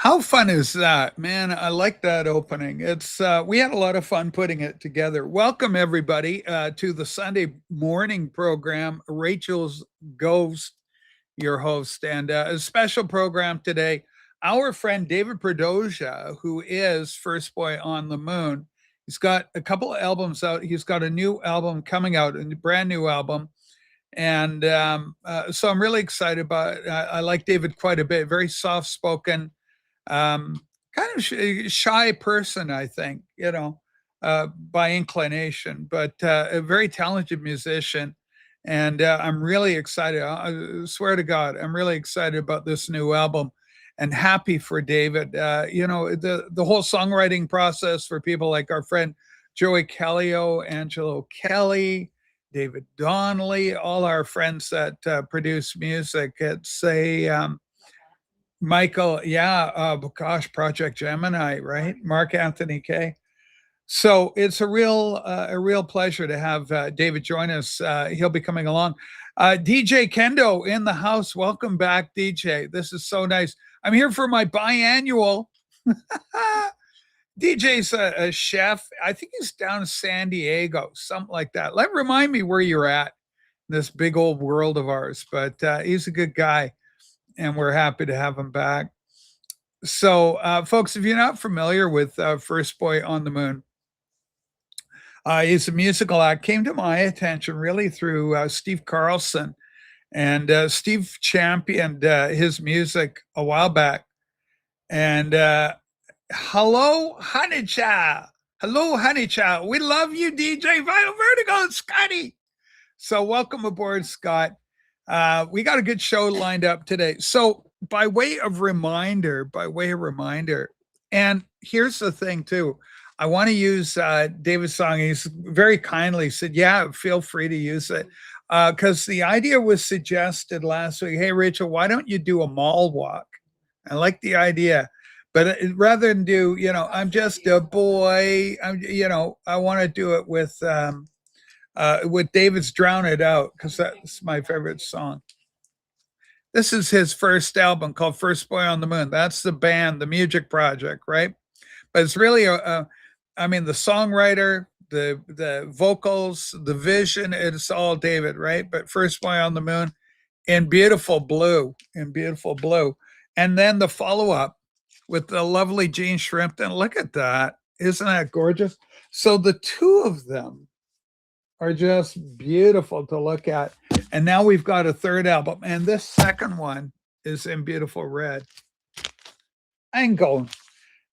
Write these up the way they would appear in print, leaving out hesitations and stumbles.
How fun is that? Man, I like that opening. It's we had a lot of fun putting it together. Welcome everybody to the Sunday morning program. Rachel's Ghost, your host, and a special program today. Our friend David Perdoja, who is First Boy on the Moon, he's got a couple of albums out. He's got a new album coming out, a brand new album, and so I'm really excited about it. I like David quite a bit. Very soft spoken, um, kind of shy person, I think, by inclination, but a very talented musician. And I'm really excited. I swear to God, I'm really excited about this new album and happy for David. The whole songwriting process for people like our friend Joey Callio, Angelo Kelly, David Donnelly, all our friends that produce music. It's a Michael, yeah, gosh, Project Gemini, right? Mark Anthony Kay. So it's a real pleasure to have David join us. He'll be coming along. DJ Kendo in the house. Welcome back, DJ. This is so nice. I'm here for my biannual. DJ's a chef. I think he's down in San Diego, something like that. Remind me where you're at in this big old world of ours. But he's a good guy, and we're happy to have him back. So, folks, if you're not familiar with First Boy on the Moon, he's a musical act. Came to my attention really through Steve Carlson, and Steve championed his music a while back. And hello, Honey Child. Hello, Honey Child. We love you, DJ Vital Vertigo, Scotty. So, welcome aboard, Scott. We got a good show lined up today. So, by way of reminder, and here's the thing too. I want to use David's song. He's very kindly said, "Yeah, feel free to use it," because the idea was suggested last week. Hey, Rachel, why don't you do a mall walk? I like the idea, but rather than do, I'm just a boy. I want to do it with David's "Drown It Out" because that's my favorite song. This is his first album called First Boy on the Moon. That's the band, the music project, right? But it's really I mean, the songwriter, the vocals, the vision, it's all David, right? But First Boy on the Moon in beautiful blue. And then the follow up with the lovely Gene Shrimpton. Look at that. Isn't that gorgeous? So the two of them are just beautiful to look at. And now we've got a third album, and this second one is in beautiful red. Angle.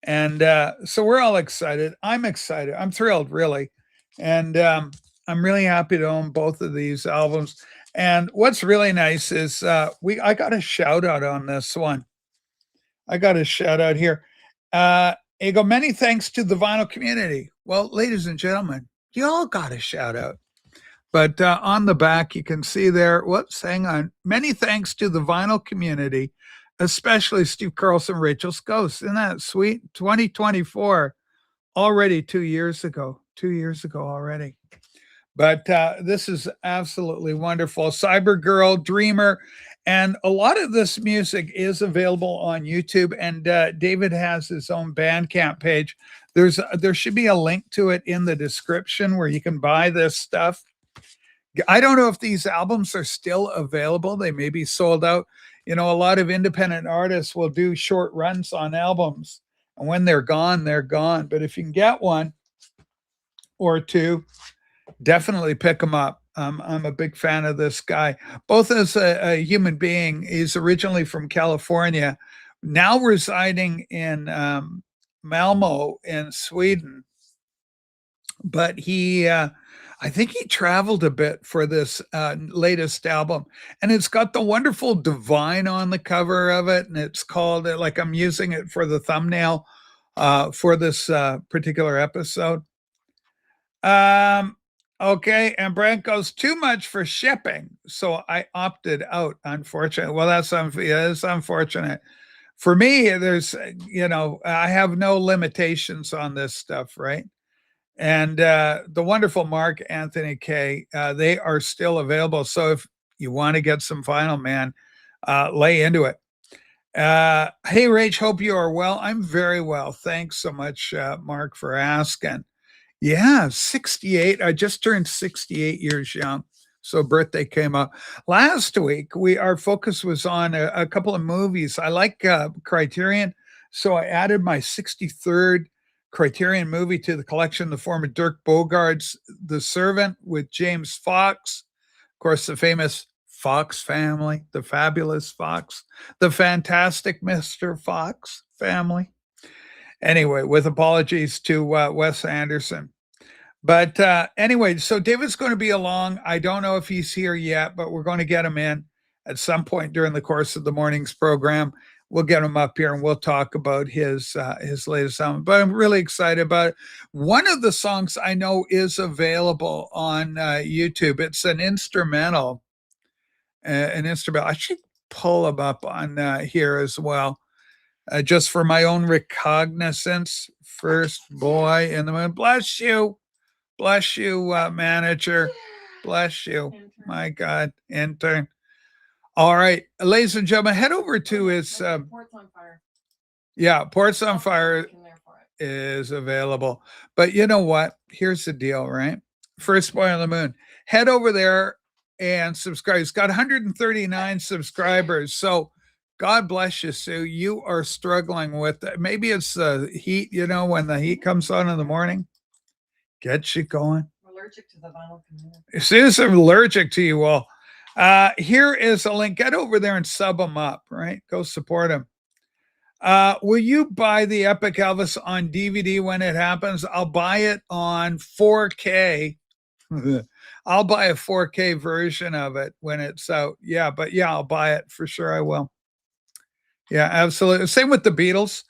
And so we're all excited. I'm excited. I'm thrilled, really. And I'm really happy to own both of these albums. And what's really nice is I got a shout out on this one. I got a shout out here. Ego, many thanks to the vinyl community. Well, ladies and gentlemen, you all got a shout out. But on the back, you can see there, whoops, hang on. Many thanks to the vinyl community, especially Steve Carlson, Rachel's Ghost. Isn't that sweet? 2024, already 2 years ago. 2 years ago already. But this is absolutely wonderful. Cyber Girl, Dreamer, and a lot of this music is available on YouTube. And David has his own Bandcamp page. There should be a link to it in the description where you can buy this stuff. I don't know if these albums are still available. They may be sold out. A lot of independent artists will do short runs on albums, and when they're gone, they're gone. But if you can get one or two, definitely pick them up. I'm a big fan of this guy, both as a human being. He's originally from California, now residing in Malmo in Sweden. But I think he traveled a bit for this latest album, and it's got the wonderful Divine on the cover of it, and it's called like I'm using it for the thumbnail for this particular episode. Okay, and Brent goes too much for shipping, so I opted out. Unfortunately, well, that's unfortunate. For me, there's I have no limitations on this stuff, right? And the wonderful Mark Anthony Kay, they are still available. So if you want to get some vinyl, man, lay into it. Hey, Rach, hope you are well. I'm very well. Thanks so much, Mark, for asking. Yeah, 68. I just turned 68 years young. So birthday came up last week. Our focus was on a couple of movies. I like Criterion, so I added my 63rd Criterion movie to the collection in the form of Dirk Bogart's The Servant with James Fox. Of course, the famous Fox family, the fabulous Fox, the fantastic Mr. Fox family. Anyway, with apologies to Wes Anderson. But anyway, so David's going to be along. I don't know if he's here yet, but we're going to get him in at some point during the course of the morning's program. We'll get him up here and we'll talk about his latest album. But I'm really excited about it. One of the songs I know is available on YouTube. It's an instrumental. I should pull him up on here as well, just for my own recognizance. First Boy in the Moon. Bless you. Bless you, manager. Bless you. My God, intern. All right, ladies and gentlemen, head over to his. Ports on Fire. Yeah, Ports on Fire is available. But you know what? Here's the deal, right? First Boy on the Moon. Head over there and subscribe. It's got 139 subscribers. So God bless you, Sue. You are struggling with it. Maybe it's the heat, when the heat comes on in the morning. Get you going. Allergic to the vinyl container. Sue's allergic to you all. Here is a link. Get over there and sub them up, right? Go support them. Will you buy the Epic Elvis on DVD when it happens? I'll buy it on 4K. I'll buy a 4K version of it when it's out. Yeah, but yeah, I'll buy it for sure. I will. Yeah, absolutely. Same with the Beatles.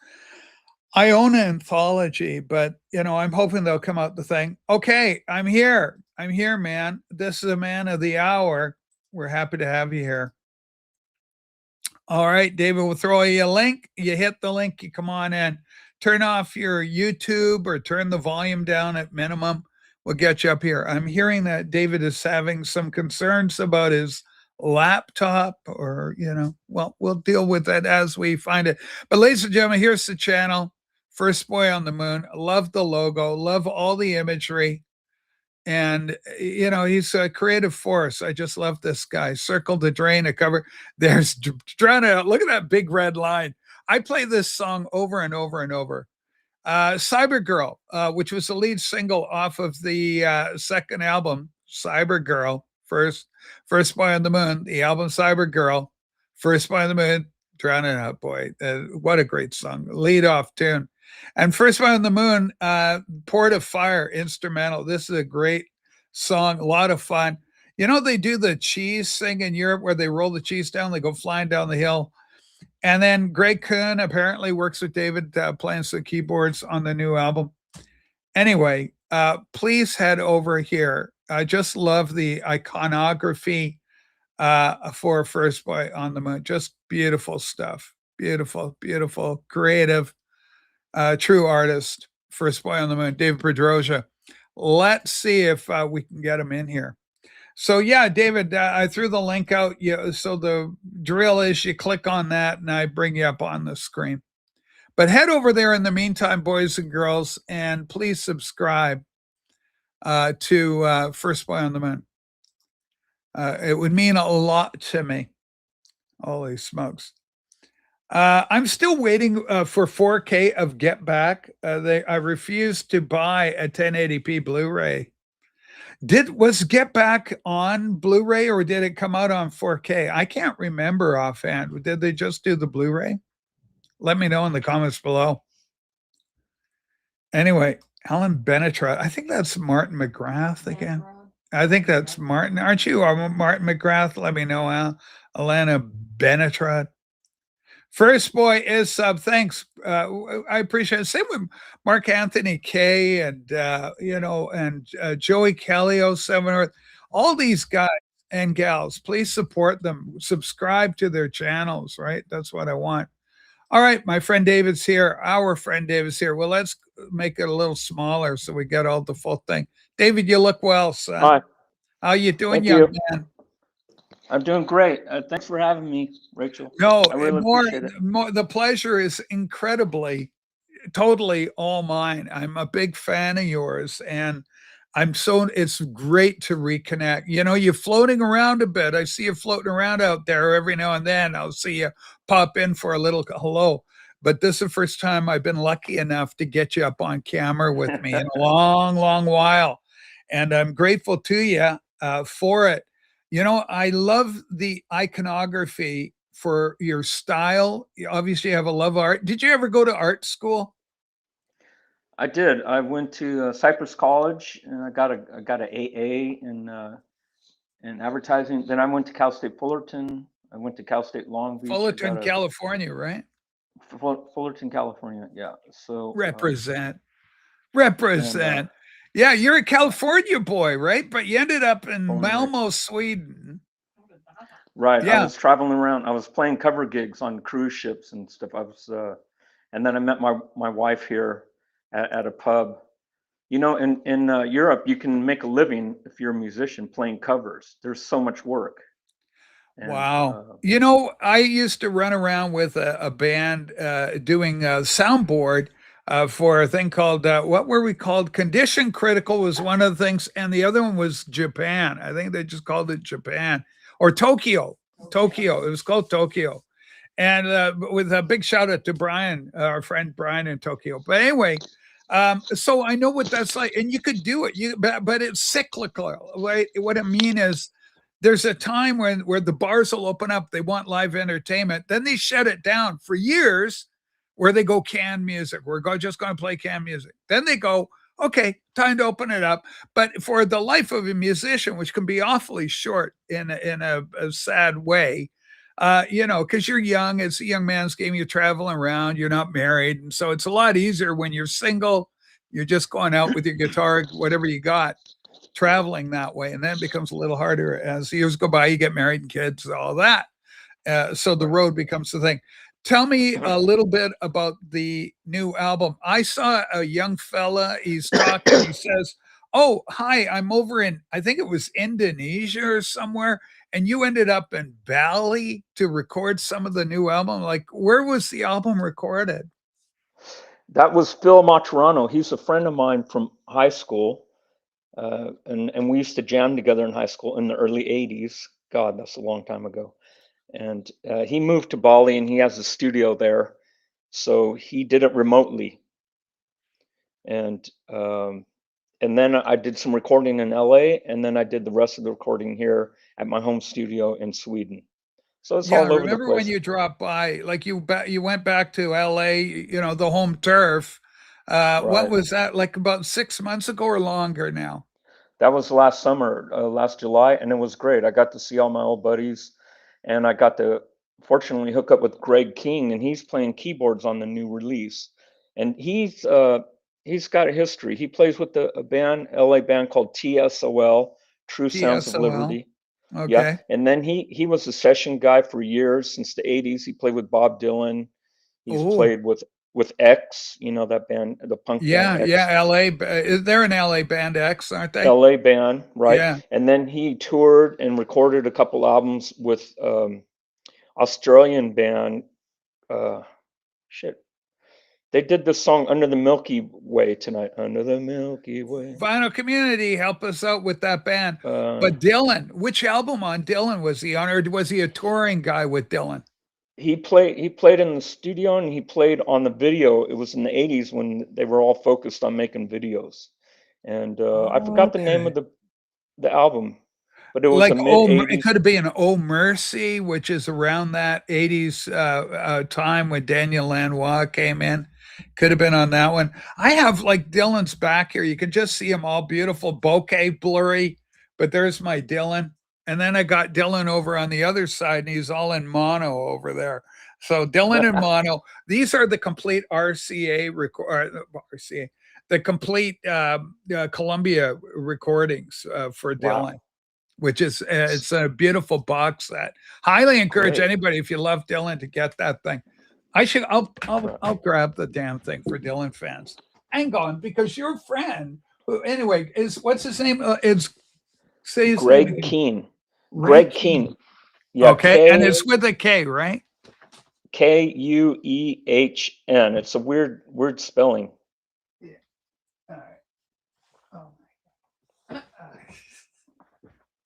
I own an anthology, but I'm hoping they'll come out the thing. Okay, I'm here. I'm here, man. This is a man of the hour. We're happy to have you here. All right, David, we'll throw you a link. You hit the link, you come on in. Turn off your YouTube or turn the volume down at minimum. We'll get you up here. I'm hearing that David is having some concerns about his laptop or, well, we'll deal with that as we find it. But ladies and gentlemen, here's the channel. First Boy on the Moon. Love the logo. Love all the imagery. And, he's a creative force. I just love this guy. Circle the Drain, a cover. There's Drown It Out. Look at that big red line. I play this song over and over and over. Cyber Girl, which was the lead single off of the second album, Cyber Girl, First Boy on the Moon, the album Cyber Girl, First Boy on the Moon, Drown It Out, boy. What a great song. Lead off tune. And First Boy on the Moon, Port of Fire, instrumental. This is a great song, a lot of fun. They do the cheese thing in Europe where they roll the cheese down, they go flying down the hill. And then Greg Kuhn apparently works with David playing some keyboards on the new album. Anyway, please head over here. I just love the iconography for First Boy on the Moon. Just beautiful stuff. Beautiful, beautiful, creative, true artist. First Boy on the Moon, David Pedrosia. Let's see if we can get him in here. So yeah, David, I threw the link out. So the drill is you click on that and I bring you up on the screen. But head over there in the meantime, boys and girls, and please subscribe to First Boy on the Moon. It would mean a lot to me. Holy smokes. I'm still waiting for 4K of Get Back. I refused to buy a 1080p Blu-ray. Was Get Back on Blu-ray or did it come out on 4K? I can't remember offhand. Did they just do the Blu-ray? Let me know in the comments below. Anyway, Alan Benetrod. I think that's Martin McGrath again. I think that's Martin. Aren't you Martin McGrath? Let me know, Al. Alana Benetrod. First Boy is sub. Thanks. I appreciate it. Same with Mark Anthony Kay and Joey Kelly 07 Earth. All these guys and gals, please support them. Subscribe to their channels, right? That's what I want. All right, my friend David's here. Our friend David's here. Well, let's make it a little smaller so we get all the full thing. David, you look well, son. Hi. How you doing, Thank young you. man? I'm doing great. Thanks for having me, Rachel. No, I really more, appreciate it. more, the pleasure is incredibly, totally all mine. I'm a big fan of yours, and it's great to reconnect. You're floating around a bit. I see you floating around out there every now and then. I'll see you pop in for a little hello. But this is the first time I've been lucky enough to get you up on camera with me in a long, long while. And I'm grateful to you for it. I love the iconography for your style. You obviously have a love of art. Did you ever go to art school? I did. I went to Cypress College and I got a AA in advertising. Then I went to Cal State Fullerton. I went to Cal State Long Beach. I got Fullerton, California, right? Fullerton, California. Yeah. So Represent. and Represent. Yeah, you're a California boy, right? But you ended up in born and raised. Malmo, Sweden. Right. I Yeah. was traveling around. I was playing cover gigs on cruise ships and stuff. And then I met my wife here at a pub. In Europe, you can make a living if you're a musician playing covers. There's so much work. And Wow. I used to run around with a band doing a soundboard for a thing called, what were we called? Condition Critical was one of the things, and the other one was Japan. I think they just called it Japan or Tokyo. Tokyo. It was called Tokyo. And with a big shout out to Brian, our friend Brian in Tokyo. But anyway, so I know what that's like, and you could do it. But it's cyclical. Right? What I mean is, there's a time where the bars will open up. They want live entertainment. Then they shut it down for years, where they go canned music. Just going to play canned music. Then they go, okay, time to open it up. But for the life of a musician, which can be awfully short in a sad way, because you're young, it's a young man's game. You're traveling around, you're not married. And so it's a lot easier when you're single. You're just going out with your guitar, whatever you got, traveling that way. And then it becomes a little harder as years go by. You get married and kids, all that. So the road becomes the thing. Tell me a little bit about the new album. I saw a young fella, he's talking, he says, oh, hi, I'm over in, I think it was Indonesia or somewhere, and you ended up in Bali to record some of the new album. Like, where was the album recorded? that was Phil Maturano. He's a friend of mine from high school. And we used to jam together in high school in the early 80s. God, that's a long time ago. And he moved to Bali and he has a studio there. So he did it remotely. And then I did some recording in LA, and then I did the rest of the recording here at my home studio in Sweden. So it's Yeah, all over the remember when place. you dropped by, like you went back to LA, the home turf. What Right. was that, like about 6 months ago or longer now? That was last summer, last July, and it was great. I got to see all my old buddies, and I got to fortunately hook up with Greg King, and he's playing keyboards on the new release. And he's got a history. He plays with a band, LA band called TSOL, True Sounds of TSOL. Liberty. Yeah, Okay. and then he was a session guy for years since the 80s. He played with Bob Dylan. He's Oh, played with X, that band, the punk yeah, band X. yeah. They're an LA band X, aren't they? LA band, right? Yeah. And then he toured and recorded a couple albums with Australian band. Shit, they did the song "Under the Milky Way" tonight. Under the Milky Way. Vinyl Community, help us out with that band. But Dylan, which album on Dylan was he on, or was he a touring guy with Dylan? He played in the studio and he played on the video. It was in the 80s when they were all focused on making videos. And I forgot the name Okay. of the album, but it was Like, a mid it 80s. could have been Oh Mercy, which is around that 80s time when Daniel Lanois came in. Could have been on that one. I have like Dylan's back here. You can just see him all beautiful, bokeh blurry, but there's my Dylan. And then I got Dylan over on the other side, and he's all in mono over there. So Dylan in mono. These are the complete RCA RCA, the complete Columbia recordings for Dylan. Wow. Which is it's a beautiful box set. Highly encourage Great. anybody, if you love Dylan, to get that thing. I'll grab the damn thing for Dylan fans. Hang on, because your friend, who anyway, what's his name? Say his name Greg again. Keen. Ray Greg Keen. Yeah, Okay, and it's with a K, right? Kuehn. It's a weird spelling. Yeah. All right. Oh my.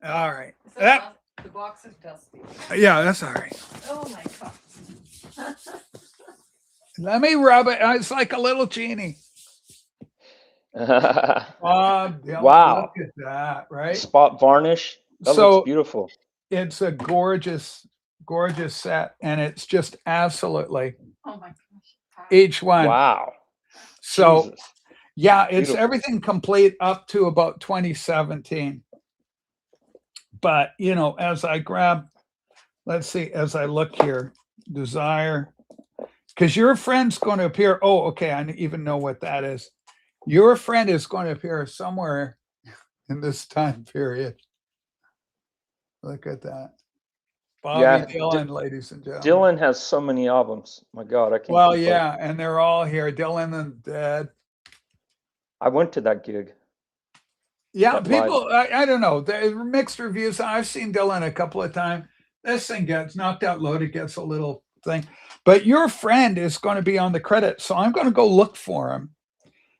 All right. Is that the box is dusty. Yeah, that's all right. Oh my god. Let me rub it. It's like a little genie. Dylan, Wow. look at that, right? Spot varnish. That So looks beautiful. it's a gorgeous set, and it's just absolutely Oh my gosh. each one. Wow. So Jesus. yeah, it's Beautiful. everything complete up to about 2017. But you know, as I grab, let's see, as I look here, desire, because your friend's going to appear. Oh, okay, I even know what that is. Your friend is going to appear somewhere in this time period. Look at that. Bobby Yeah, Dylan, ladies and gentlemen. Dylan has so many albums. My God, I can't. Well, keep up. yeah, and they're all here. Dylan and Dead. I went to that gig. Yeah, That live. people, I don't know. There are mixed reviews. I've seen Dylan a couple of times. This thing gets knocked out loaded, gets a little thing. But your friend is going to be on the credit, so I'm going to go look for him.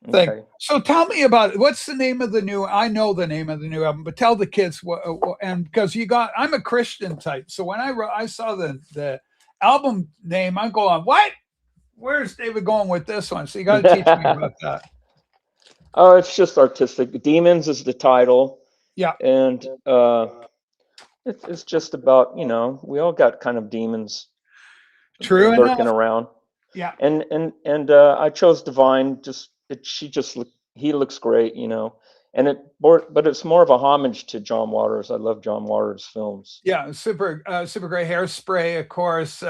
Okay. So tell me about it. What's the name of the new? I know the name of the new album, but tell the kids what. And because I'm a Christian type, so when I saw the album name, I'm going, what? Where's David going with this one? So you got to teach me about that. Oh, it's just artistic. Demons is the title. Yeah. And it's just about, we all got kind of demons True lurking enough. around. Yeah. And I chose Divine. He looks great, but it's more of a homage to John Waters. I love John Waters films. Yeah, super great. Hairspray, of course,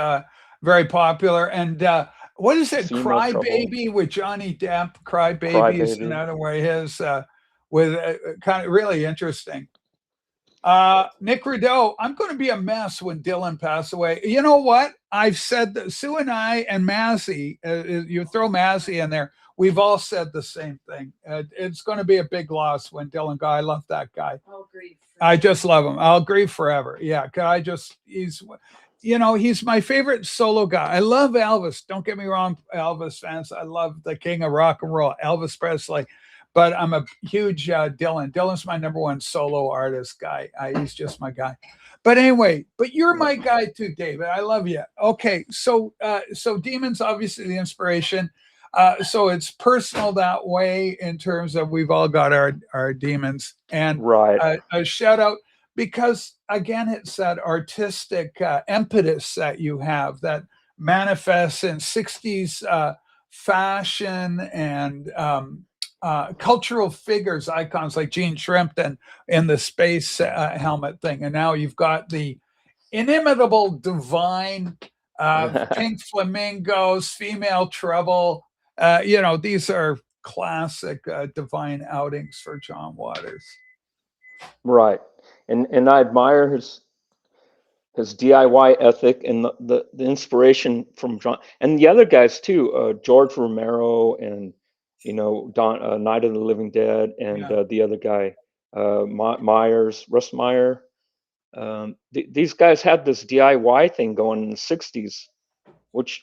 very popular. And what is it? Female Cry Trouble. Baby with Johnny Depp. Cry Baby is Baby. another way his with kind of really interesting. Nick Rideau, I'm going to be a mess when Dylan passed away. You know what? I've said that Sue and I and Massey, you throw Massey in there, we've all said the same thing. It's going to be a big loss when Dylan died. I love that guy. I'll grieve. I just love him. I'll grieve forever. Yeah, he's my favorite solo guy. I love Elvis. Don't get me wrong, Elvis fans. I love the king of rock and roll, Elvis Presley. But I'm a huge Dylan. Dylan's my number one solo artist guy. He's just my guy. But anyway, you're my guy too, David. I love you. Okay, so Demons, obviously the inspiration. So it's personal that way in terms of we've all got our demons. And right. A shout out, because again, it's that artistic impetus that you have that manifests in 60s fashion and cultural figures, icons like Gene Shrimpton in the space helmet thing. And now you've got the inimitable Divine, Pink Flamingos, Female Trouble. These are classic Divine outings for John Waters. Right. And I admire his DIY ethic and the inspiration from John and the other guys too, George Romero and Night of the Living Dead and the other guy, Russ Meyer. These guys had this DIY thing going in the 60s, which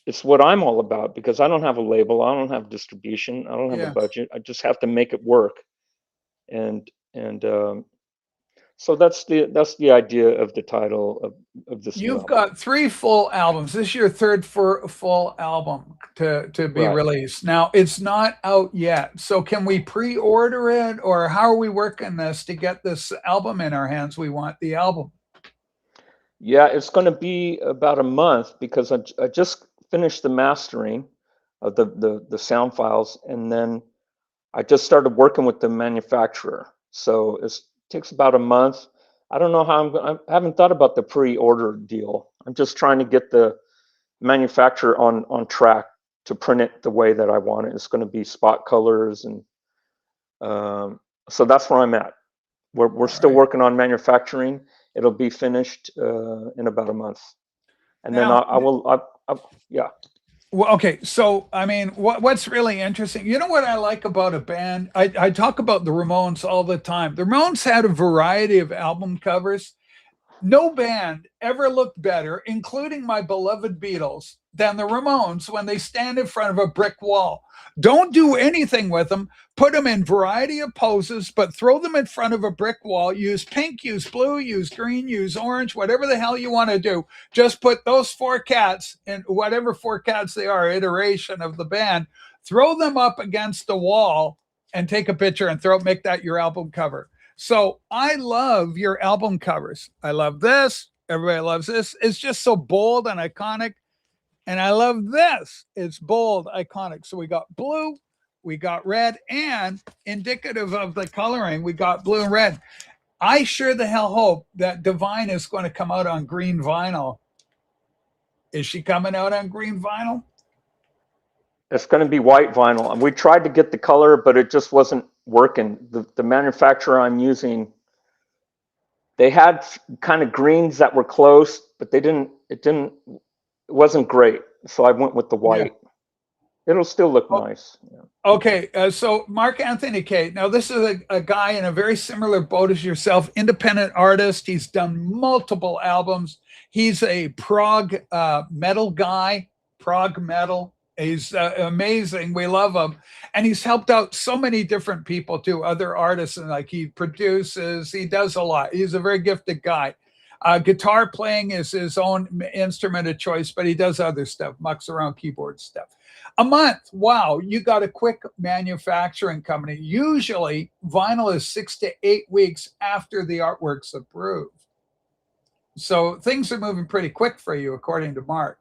it's what I'm all about, because I don't have a label, I don't have distribution, I don't have a budget. I just have to make it work. And so that's the idea of the title of this. You've got 3 full albums. This is your third full album to be released. Now it's not out yet. So can we pre-order it, or how are we working this to get this album in our hands? We want the album. Yeah, it's going to be about a month, because I just finished the mastering of the sound files, and then I just started working with the manufacturer. So it takes about a month. I don't know how I haven't thought about the pre-order deal. I'm just trying to get the manufacturer on track to print it the way that I want it. It's going to be spot colors, and so that's where I'm at. We're still working on manufacturing. It'll be finished in about a month, and then I will. Well, okay. So, I mean, what's really interesting, you know what I like about a band? I talk about the Ramones all the time. The Ramones had a variety of album covers. No band ever looked better, including my beloved Beatles, than the Ramones when they stand in front of a brick wall. Don't do anything with them. Put them in variety of poses, but throw them in front of a brick wall. Use pink, use blue, use green, use orange, whatever the hell you want to do. Just put those four cats in whatever four cats they are, iteration of the band. Throw them up against the wall and take a picture and make that your album cover. So I love your album covers. I love this. Everybody loves this. It's just so bold and iconic. And I love this. It's bold, iconic. So we got blue, we got red, and indicative of the coloring, we got blue and red. I sure the hell hope that Divine is going to come out on green vinyl. Is she coming out on green vinyl? It's going to be white vinyl. And we tried to get the color, but it just wasn't working. The manufacturer I'm using, they had kind of greens that were close, but it wasn't great. So I went with the white. Yeah. It'll still look nice. Yeah. Okay. So Mark Anthony Kay. Now this is a guy in a very similar boat as yourself, independent artist. He's done multiple albums. He's a prog metal guy, prog metal. He's amazing. We love him. And he's helped out so many different people too, other artists. And like he produces, he does a lot. He's a very gifted guy. Guitar playing is his own instrument of choice, but he does other stuff, mucks around keyboard stuff. A month. Wow. You got a quick manufacturing company. Usually vinyl is 6 to 8 weeks after the artwork's approved. So things are moving pretty quick for you, according to Mark.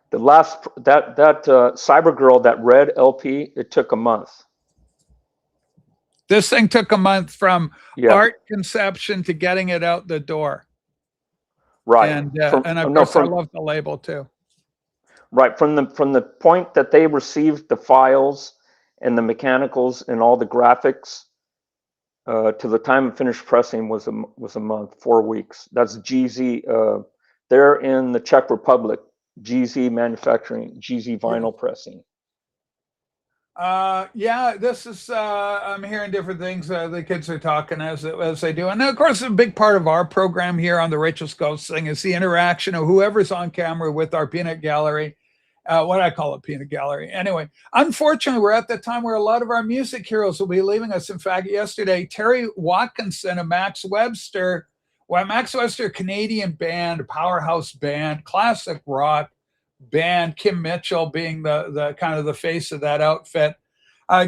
The last that Cybergirl, that red LP, it took a month. This thing took a month from art conception to getting it out the door. Right. And of course I love the label too. Right. From the point that they received the files and the mechanicals and all the graphics to the time of finished pressing was a month, 4 weeks. That's GZ. They're in the Czech Republic. GZ Manufacturing, GZ Vinyl Pressing. This is I'm hearing different things the kids are talking as they do. And of course a big part of our program here on the Rachel Scopes thing is the interaction of whoever's on camera with our peanut gallery. What I call it, peanut gallery. Anyway, unfortunately, we're at the time where a lot of our music heroes will be leaving us. In fact, yesterday, Terry Watkinson of Max Webster. Well, Max Webster, Canadian band, powerhouse band, classic rock band. Kim Mitchell being the kind of the face of that outfit.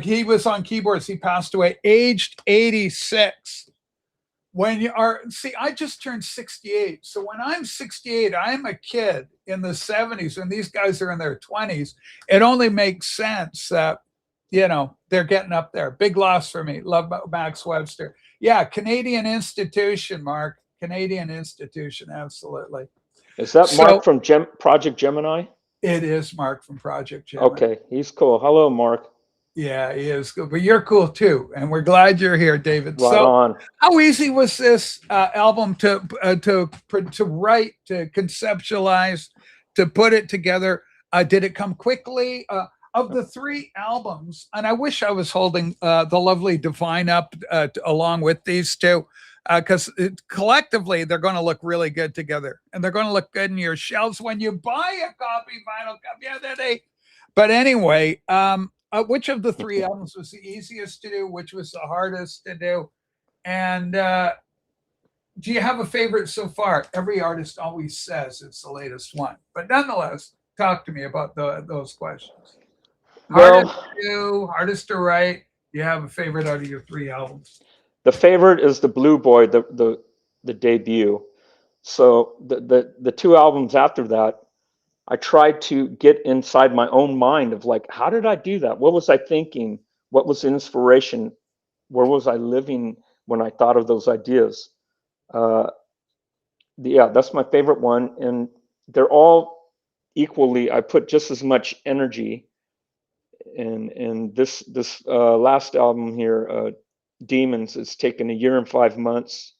He was on keyboards. He passed away, aged 86. When you are, see, I just turned 68. So when I'm 68, I'm a kid in the 70s. When these guys are in their 20s, it only makes sense that, they're getting up there. Big loss for me. Love Max Webster. Yeah, Canadian institution, Mark. Canadian institution, absolutely. Is that Mark from Project Gemini? It is Mark from Project Gemini. Okay, he's cool. Hello, Mark. Yeah, he is cool. But you're cool too, and we're glad you're here, David. Right on. How easy was this album to write, to conceptualize, to put it together? Did it come quickly? Of the 3 albums, and I wish I was holding the lovely Divine up along with these two. Because collectively they're going to look really good together, and they're going to look good in your shelves when you buy a vinyl copy. But anyway, which of the 3 albums was the easiest to do? Which was the hardest to do? And do you have a favorite so far? Every artist always says it's the latest one, but nonetheless, talk to me about those questions. Hardest to do, hardest to write. Do you have a favorite out of your 3 albums? The favorite is the Blue Boy, the debut. So the 2 albums after that, I tried to get inside my own mind of like, how did I do that? What was I thinking? What was inspiration? Where was I living when I thought of those ideas? That's my favorite one, and they're all equally. I put just as much energy in this last album here. Demons, it's taken 1 year and 5 months.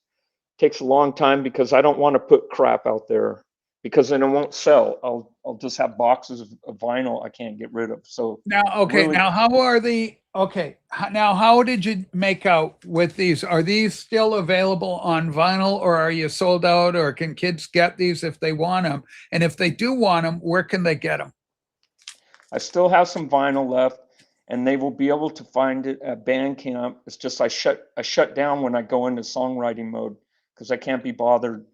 Takes a long time because I don't want to put crap out there. because then it won't sell. I'll just have boxes of vinyl I can't get rid of. So Now, okay, really, now how are the okay? Now, how did you make out with these? Are these still available on vinyl, or are you sold out, or can kids get these if they want them? And if they do want them, where can they get them? I still have some vinyl left, and they will be able to find it at Bandcamp. It's just I shut down when I go into songwriting mode because I can't be bothered,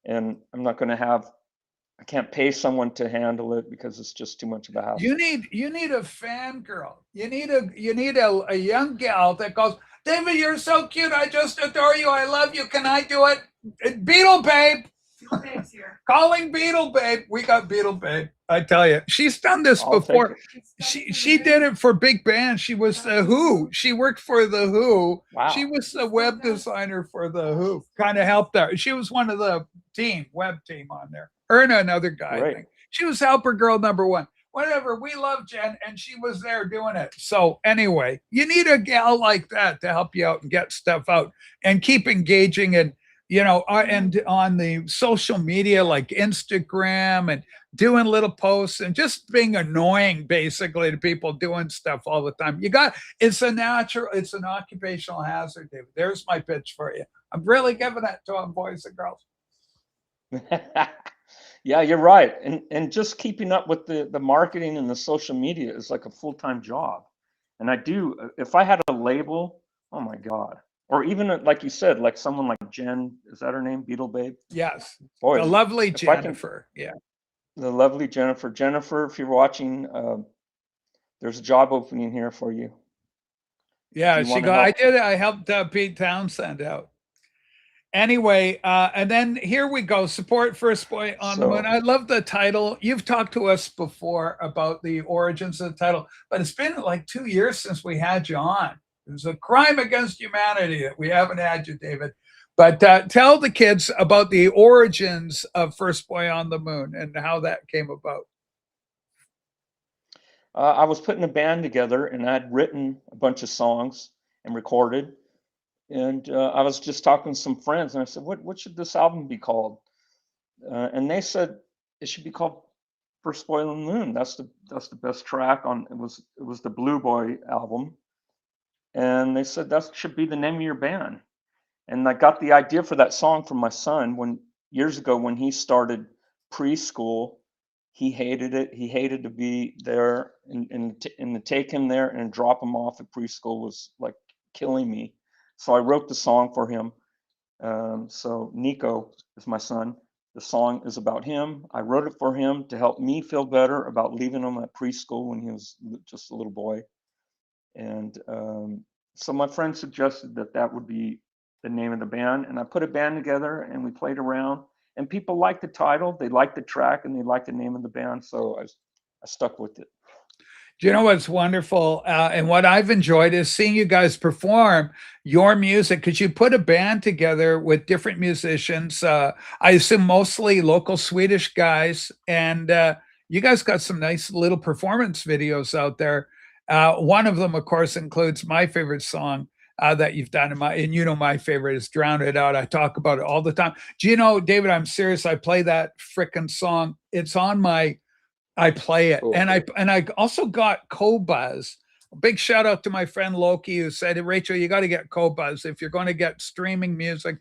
and I can't pay someone to handle it because it's just too much of a hassle. You need a fangirl. You need a young gal that goes, David, you're so cute. I just adore you. I love you. Can I do it? Beetle Babe. Thanks here. Calling Beetle Babe. We got Beetle Babe. I tell you, she's done this I'll take before. it. She did it for big bands. She was the Who. She worked for the Who. Wow. She was the web designer for the Who. Kind of helped out. She was one of the web team on there. Her and another guy. Right. I think. She was helper girl number one. Whatever. We love Jen, and she was there doing it. So anyway, you need a gal like that to help you out and get stuff out and keep engaging and and on the social media like Instagram and doing little posts and just being annoying basically to people doing stuff all the time. It's an occupational hazard, David. There's my pitch for you. I'm really giving it to them, boys and girls. Yeah, you're right. And just keeping up with the marketing and the social media is like a full-time job. And if I had a label, oh my God. Or even like you said, like someone like Jen, is that her name? Beetle Babe? Yes. Boy, The lovely if I can- Jennifer. Yeah. The lovely Jennifer. Jennifer, if you're watching, there's a job opening here for you. Yeah, you she wanna got. I help? did it. I helped Pete Townsend out. Anyway, and then here we go. Support First Boy on the Moon. I love the title. You've talked to us before about the origins of the title, but it's been like 2 years since we had you on. It's a crime against humanity that we haven't had you, David. But tell the kids about the origins of First Boy on the Moon and how that came about. I was putting a band together and I'd written a bunch of songs and recorded. And I was just talking to some friends and I said, what should this album be called? And they said it should be called First Boy on the Moon. That's the best track on it was the Blue Boy album. And they said that should be the name of your band. And I got the idea for that song from my son years ago when he started preschool. He hated it. He hated to be there and to take him there and drop him off at preschool was like killing me. So I wrote the song for him. So Nico is my son. The song is about him. I wrote it for him to help me feel better about leaving him at preschool when he was just a little boy. And so my friend suggested that would be the name of the band. And I put a band together and we played around. And people liked the title, they liked the track, and they liked the name of the band. So I stuck with it. Do you know what's wonderful? And what I've enjoyed is seeing you guys perform your music because you put a band together with different musicians. I assume mostly local Swedish guys. And you guys got some nice little performance videos out there. One of them, of course, includes my favorite song that you've done. And my favorite is Drown It Out. I talk about it all the time. Do you know, David, I'm serious. I play that frickin' song. It's on I play it. Cool. And I also got Qobuz. A big shout out to my friend Loki who said, hey, Rachel, you got to get Qobuz if you're going to get streaming music.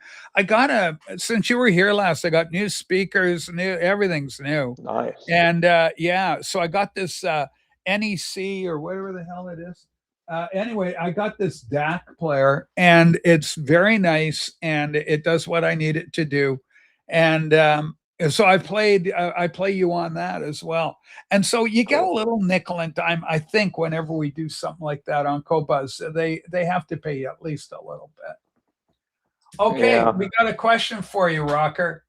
Since you were here last, I got new speakers, everything's new. Nice. And so I got this NEC or whatever the hell it is. Anyway, I got this DAC player and it's very nice and it does what I need it to do. And so I play you on that as well. And so you get a little nickel and dime, I think, whenever we do something like that on Qobuz. They have to pay you at least a little bit. Okay, yeah. We got a question for you, Rocker.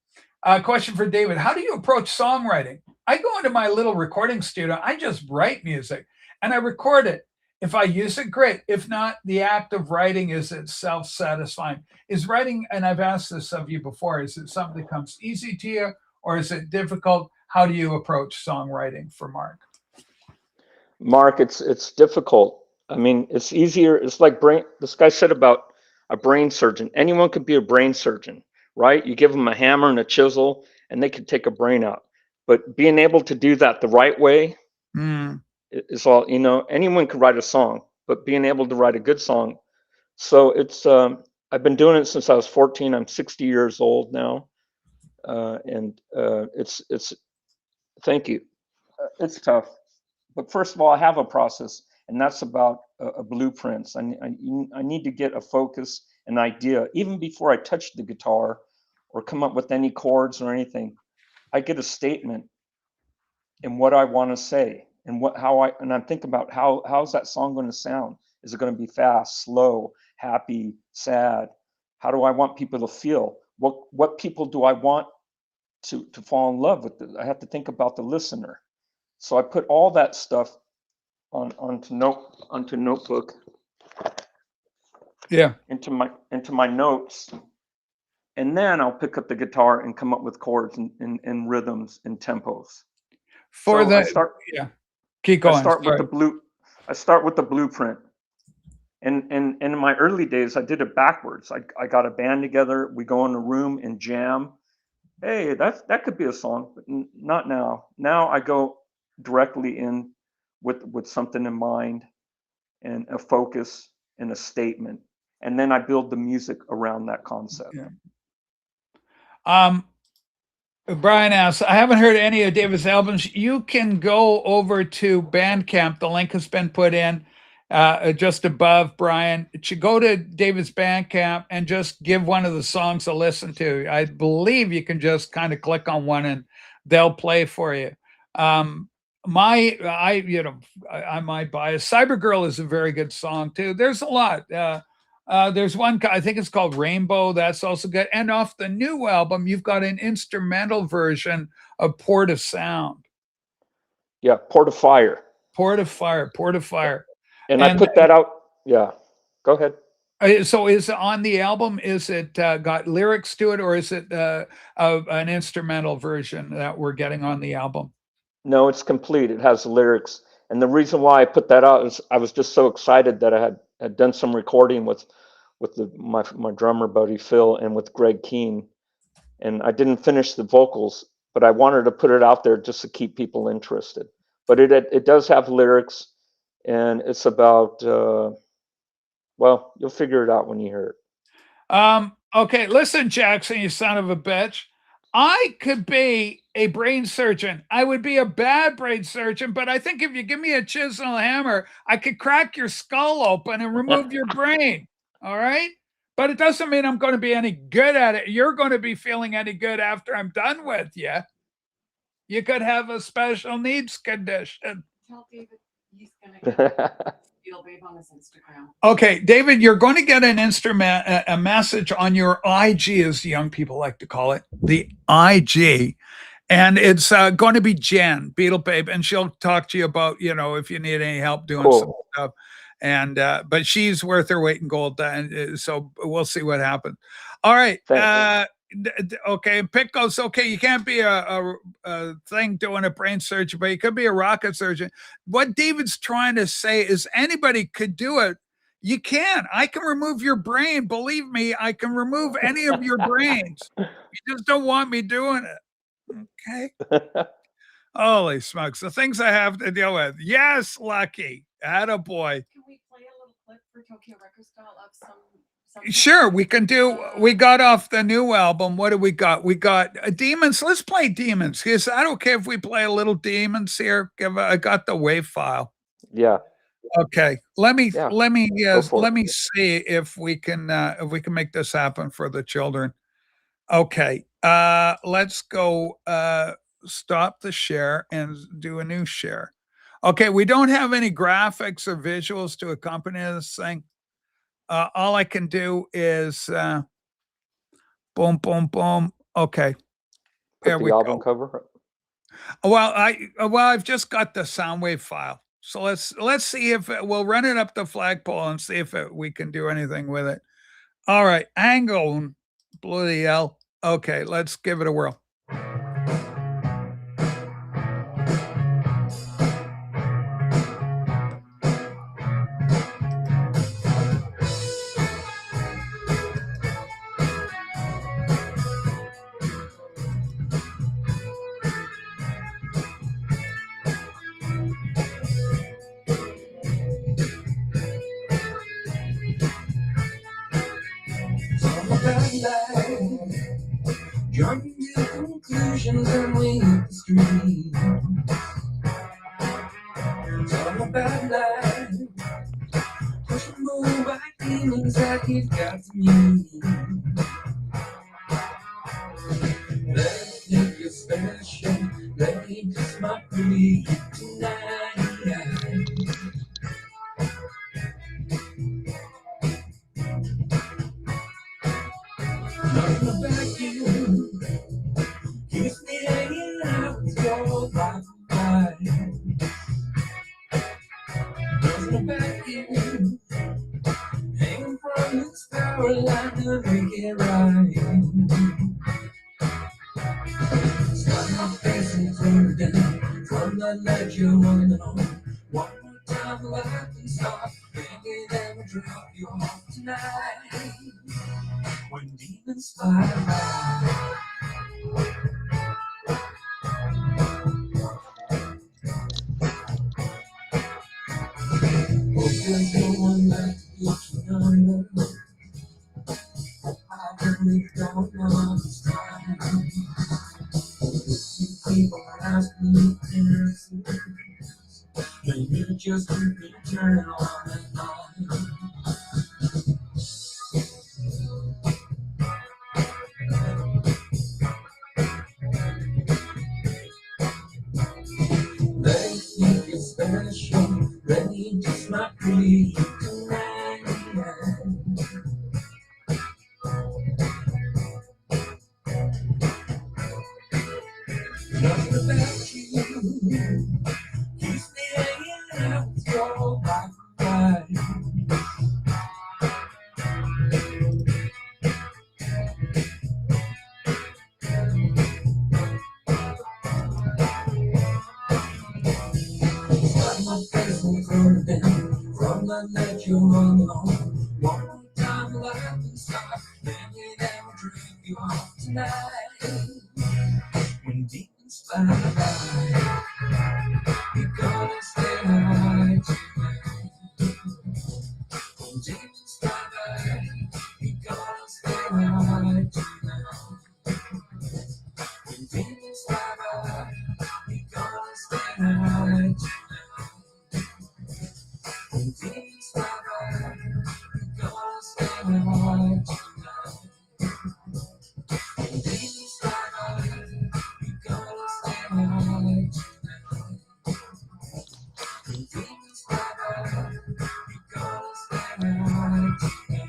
Question for David. How do you approach songwriting? I go into my little recording studio. I just write music and I record it. If I use it, great. If not, the act of writing is itself satisfying. Is writing, and I've asked this of you before, is it something that comes easy to you or is it difficult? How do you approach songwriting for Mark? Mark, it's difficult. I mean, it's easier. It's like this guy said about a brain surgeon. Anyone could be a brain surgeon, right? You give them a hammer and a chisel and they could take a brain out. But being able to do that the right way is all, anyone could write a song, but being able to write a good song. So it's, I've been doing it since I was 14. I'm 60 years old now. And it's, thank you. It's tough. But first of all, I have a process, and that's about a blueprints. I need to get a focus, an idea, even before I touch the guitar or come up with any chords or anything. I get a statement in what I want to say, and I think about how's that song going to sound? Is it going to be fast, slow, happy, sad? How do I want people to feel? What people do I want to fall in love with? I have to think about the listener. So I put all that stuff onto notebook. Yeah. Into my notes, and then I'll pick up the guitar and come up with chords and rhythms and tempos. For So the I start, yeah, keep going. I start with Sorry. I start with the blueprint. And in my early days, I did it backwards. I got a band together. We go in a room and jam. Hey, that could be a song, but not now. Now I go directly in with something in mind and a focus and a statement, and then I build the music around that concept. Yeah. Brian asks, I haven't heard any of David's albums. You can go over to Bandcamp. The link has been put in just above Brian. Go to David's Bandcamp and just give one of the songs a listen to. I believe you can just kind of click on one and they'll play for you. I might bias. Cyber Girl is a very good song too. There's a lot. There's one, I think it's called Rainbow. That's also good. And off the new album, you've got an instrumental version of Port of Sound. Yeah, Port of Fire. Port of Fire. And I put that out. Yeah, go ahead. So is it on the album? Is it got lyrics to it, or is it an instrumental version that we're getting on the album? No, it's complete. It has the lyrics. And the reason why I put that out is I was just so excited that I had done some recording with my drummer buddy Phil and with Greg Keane, and I didn't finish the vocals, but I wanted to put it out there just to keep people interested. But it does have lyrics, and it's about well, you'll figure it out when you hear it. Okay, listen, Jackson, you son of a bitch. I could be a brain surgeon. I would be a bad brain surgeon, but I think if you give me a chisel and a hammer, I could crack your skull open and remove your brain. All right? But it doesn't mean I'm going to be any good at it. You're going to be feeling any good after I'm done with you. You could have a special needs condition. Tell David he's going to get Feel Babe on his Instagram. Okay, David, you're going to get a message on your IG, as young people like to call it, the IG. And it's going to be Jen, Beetle Babe, and she'll talk to you about, if you need any help doing some stuff. And but she's worth her weight in gold. And so we'll see what happens. All right. Okay. Pick goes, okay, you can't be a thing doing a brain surgery, but you could be a rocket surgeon. What David's trying to say is anybody could do it. You can. I can remove your brain. Believe me, I can remove any of your brains. You just don't want me doing it. Okay. Holy smokes. The things I have to deal with. Yes, Lucky. Attaboy. Can we play a little clip for Tokyo Record Style of some? Sure, we can do. We got off the new album. What do we got? We got Demons. Let's play Demons. Is that okay if we play a little Demons here? I got the WAV file. Yeah. Okay. Let me see if we can make this happen for the children. Okay. Let's go stop the share and do a new share. Okay, we don't have any graphics or visuals to accompany this thing. All I can do is boom, boom, boom. Okay. There we go. Cover. Well, I've just got the Soundwave file. So let's see if we'll run it up the flagpole and see if we can do anything with it. All right, Angle, bloody hell. Okay, let's give it a whirl. Jumping to conclusions and we hit the street. Talk about life, push and move back feelings that you've got to me. Let me make you special, let me just my pretty tonight. Nothing about you keeps me hanging out with your life and nothing about you hanging from this power line to make it right. Slap my face and turn it down from the ledge you're running on. One more time, life can stop. Thinking that will drop you off tonight. When demons fly by. Hope there's no one left to look you under. I really don't know this time. You keep on asking me answers, and you just keep me turning on and on. They think it's special, ready just my pretty tonight. Nothing about you keeps me hanging out with your life and slap my face and throw it down from the ledge you're running on. One more time, life can stop. Maybe that will drag you off tonight. When demons fly by, you're gonna stay high tonight. When demons fly by, you're gonna stay high tonight. When demons fly by, you're gonna stay high tonight. When demons fly by, you're gonna stay high tonight. When demons fly by, you're gonna stay high tonight. When demons fly by, you're gonna stay high tonight.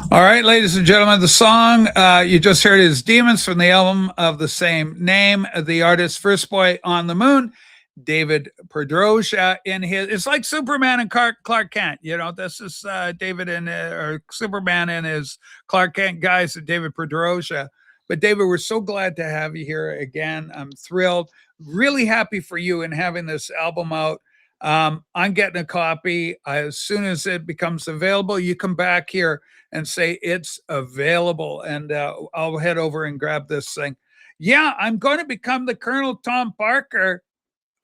All right, ladies and gentlemen, the song you just heard is Demons from the album of the same name. The artist First Boy on the Moon, David Pedrosa, in his, it's like Superman and Clark Kent. You know, this is David and or Superman and his Clark Kent guys, and David Pedrosa. But David, we're so glad to have you here again. I'm thrilled, really happy for you in having this album out. I'm getting a copy as soon as it becomes available. You come back here and say it's available, and I'll head over and grab this thing. Yeah, I'm going to become the Colonel Tom Parker.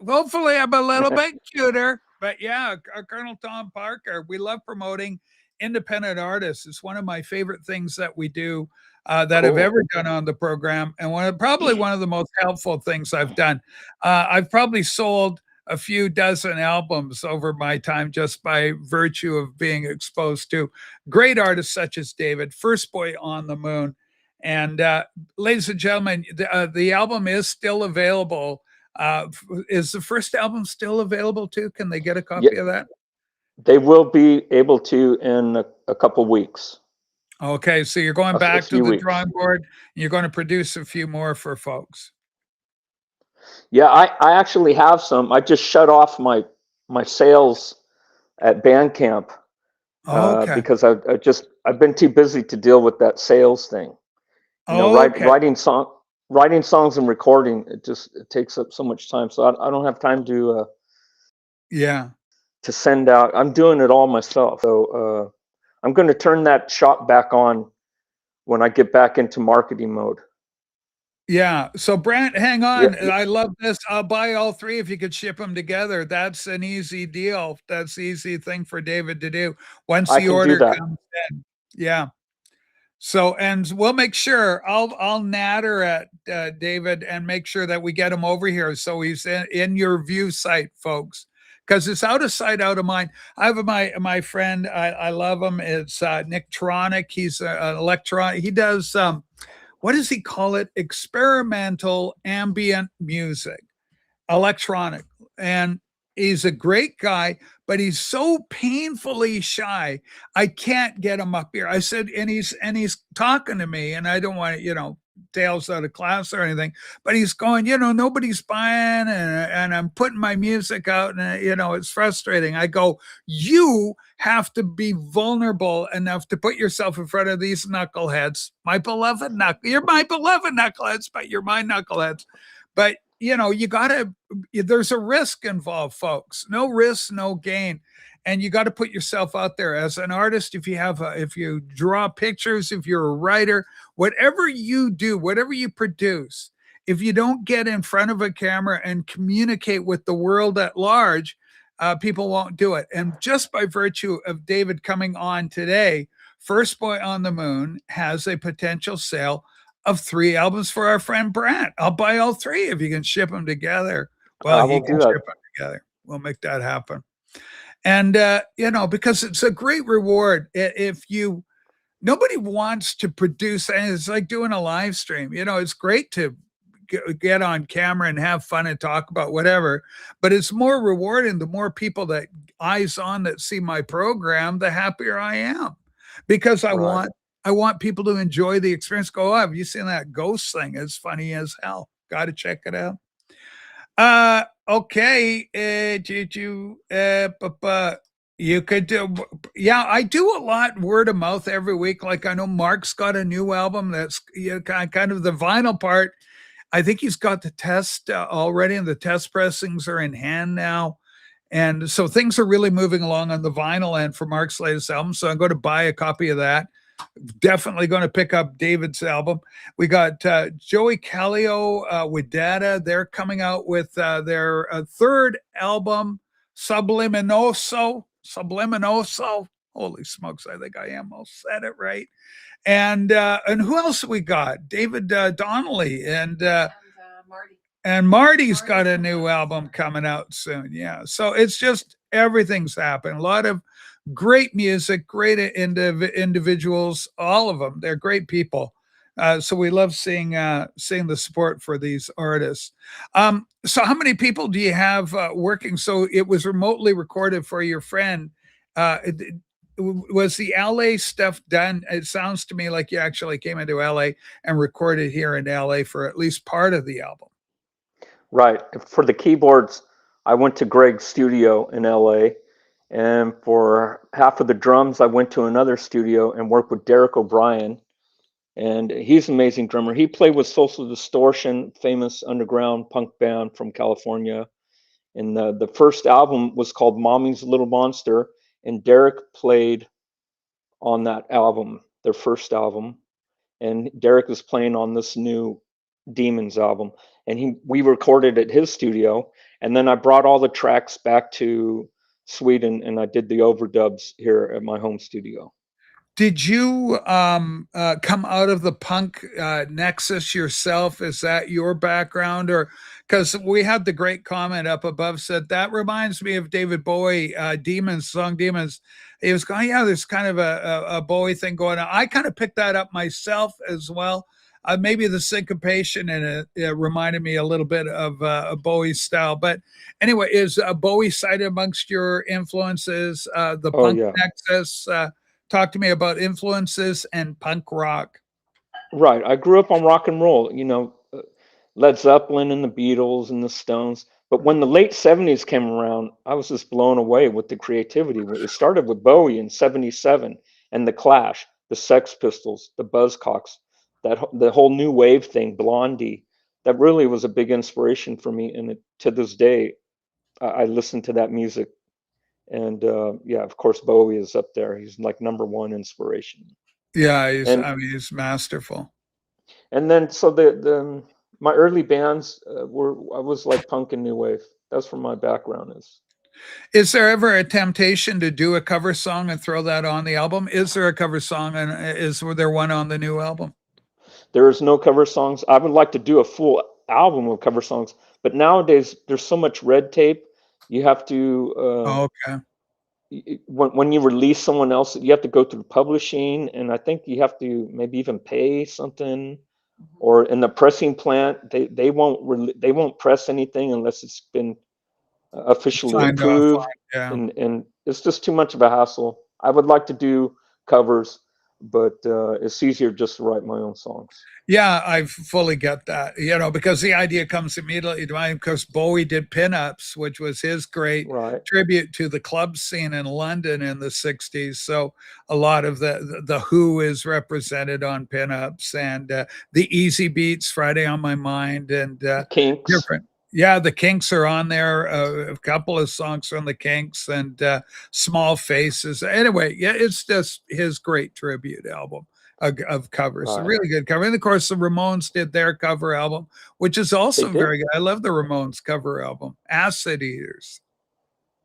Hopefully, I'm a little bit cuter, but yeah, Colonel Tom Parker. We love promoting independent artists. It's one of my favorite things that we do, that I've ever done on the program, and probably one of the most helpful things I've done. I've probably sold a few dozen albums over my time just by virtue of being exposed to great artists such as David, First Boy on the Moon. And ladies and gentlemen, the album is still available. Is the first album still available too? Can they get a copy of that? They will be able to in a couple weeks. Okay, so you're going back to the weeks. drawing board. And you're going to produce a few more for folks. Yeah, I actually have some. I just shut off my sales at Bandcamp because I've been too busy to deal with that sales thing. You know, writing songs and recording, it takes up so much time. So I don't have time to to send out. I'm doing it all myself. So I'm going to turn that shop back on when I get back into marketing mode. Yeah. So Brant, hang on. Yeah. I love this. I'll buy all three if you could ship them together. That's an easy deal. That's the easy thing for David to do once I the can do order that. comes in. Yeah. So, and we'll make sure I'll natter at David and make sure that we get him over here so he's in your view site, folks, because it's out of sight, out of mind. I have my friend. I love him. It's Nick Tronic. He's an electronic. He does what does he call it? Experimental ambient music, electronic. And he's a great guy, but he's so painfully shy. I can't get him up here. I said, and he's talking to me, and I don't want to, tails out of class or anything, but he's going, nobody's buying, and I'm putting my music out, and it's frustrating. I go, you have to be vulnerable enough to put yourself in front of these knuckleheads, you're my beloved knuckleheads, but you're my knuckleheads. But you gotta, there's a risk involved, folks. No risk, no gain. And you got to put yourself out there as an artist. If you draw pictures, if you're a writer, whatever you do, whatever you produce, if you don't get in front of a camera and communicate with the world at large, people won't do it. And just by virtue of David coming on today, First Boy on the Moon has a potential sale of 3 albums for our friend Brant. I'll buy all 3 if you can ship them together. Well, I he will can do that. ship them together. We'll make that happen. And because it's a great reward if you. Nobody wants to produce, and it's like doing a live stream. It's great to get on camera and have fun and talk about whatever, but it's more rewarding the more people that eyes on that see my program, the happier I am, because I Right. want people to enjoy the experience. Go, oh, have you seen that ghost thing? It's funny as hell. Got to check it out. Okay. You could do, yeah, I do a lot word of mouth every week. Like I know Mark's got a new album that's kind of the vinyl part. I think he's got the test already, and the test pressings are in hand now. And so things are really moving along on the vinyl end for Mark's latest album. So I'm going to buy a copy of that. Definitely going to pick up David's album. We got Joey Callio with Data. They're coming out with their third album, Subliminoso. Holy smokes, I think I almost said it right. And who else we got? David Donnelly and Marty. and Marty's got a new album coming out soon. Yeah. So it's just everything's happened. A lot of great music, great individuals, all of them. They're great people. So we love seeing the support for these artists. So how many people do you have working? So it was remotely recorded for your friend. Was the LA stuff done? It sounds to me like you actually came into LA and recorded here in LA for at least part of the album. Right. For the keyboards, I went to Greg's studio in LA. And for half of the drums, I went to another studio and worked with Derek O'Brien. And he's an amazing drummer. He played with Social Distortion, famous underground punk band from California. And the first album was called Mommy's Little Monster. And Derek played on that album, their first album. And Derek was playing on this new Demons album. And we recorded at his studio. And then I brought all the tracks back to Sweden and I did the overdubs here at my home studio. Did you come out of the punk nexus yourself? Is that your background? Or because we had the great comment up above said that reminds me of David Bowie, Demons, song Demons. He was going, yeah, there's kind of a Bowie thing going on. I kind of picked that up myself as well. Maybe the syncopation in it reminded me a little bit of a Bowie style. But anyway, is Bowie cited amongst your influences, the punk nexus? Talk to me about influences and punk rock. Right. I grew up on rock and roll, Led Zeppelin and the Beatles and the Stones. But when the late 70s came around, I was just blown away with the creativity. It started with Bowie in 77 and the Clash, the Sex Pistols, the Buzzcocks, the whole new wave thing, Blondie. That really was a big inspiration for me. And to this day, I listen to that music. And yeah, of course, Bowie is up there. He's like #1 inspiration. Yeah, And I mean, he's masterful. and then so the my early bands were I was like punk and new wave. That's where my background is. Is there ever a temptation to do a cover song and throw that on the album? Is there a cover song, and is there one on the new album? There is no cover songs. I would like to do a full album of cover songs, but nowadays there's so much red tape. You have to Oh, okay. when you release someone else, you have to go through publishing, and I think you have to maybe even pay something. Or in the pressing plant, they won't press anything unless it's been officially Signed off on. approved, Yeah. and it's just too much of a hassle. I would like to do covers, but it's easier just to write my own songs. Yeah, I fully get that. Because the idea comes immediately to mind because Bowie did Pinups, which was his great Right. tribute to the club scene in London in the 60s. So a lot of the Who is represented on Pinups, and the Easy Beats, Friday on My Mind, and Kinks. different. Yeah, the Kinks are on there. A couple of songs from the Kinks and Small Faces. Anyway, yeah, it's just his great tribute album of covers. A Right. really good cover. And of course, the Ramones did their cover album, which is They also did. very good. I love the Ramones cover album, Acid Eaters.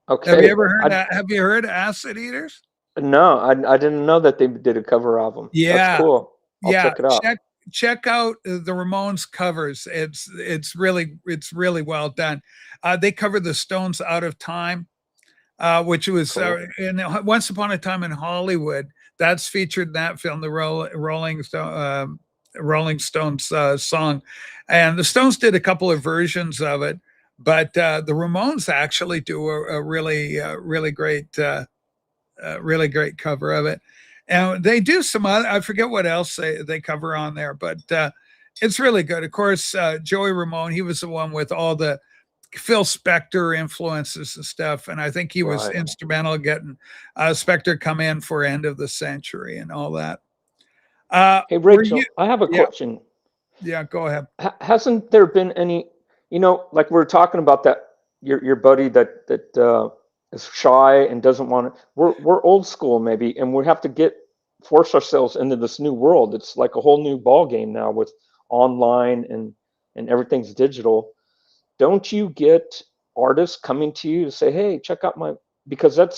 Have you Okay. ever heard? Have you heard Acid Eaters? No, I didn't know that they did a cover album. That's Yeah, cool. I'll yeah. check it out. Check out the Ramones covers. It's really well done. They cover the Stones "Out of Time," which was Cool. in Once Upon a Time in Hollywood. That's featured in that film, the Rolling Stones song, and the Stones did a couple of versions of it, but the Ramones actually do a really great cover of it. And they do some other, I forget what else they cover on there, but it's really good. Of course, Joey Ramone, he was the one with all the Phil Spector influences and stuff. And I think he was Right. instrumental in getting Spector come in for End of the Century and all that. Hey, Were you, Rachel, I have a yeah, question. yeah, go ahead. Hasn't there been any, like we were talking about that your buddy that is shy and doesn't want to. We're old school maybe, and we have to force ourselves into this new world. It's like a whole new ball game now with online and everything's digital. Don't you get artists coming to you to say, "Hey, check out my," because I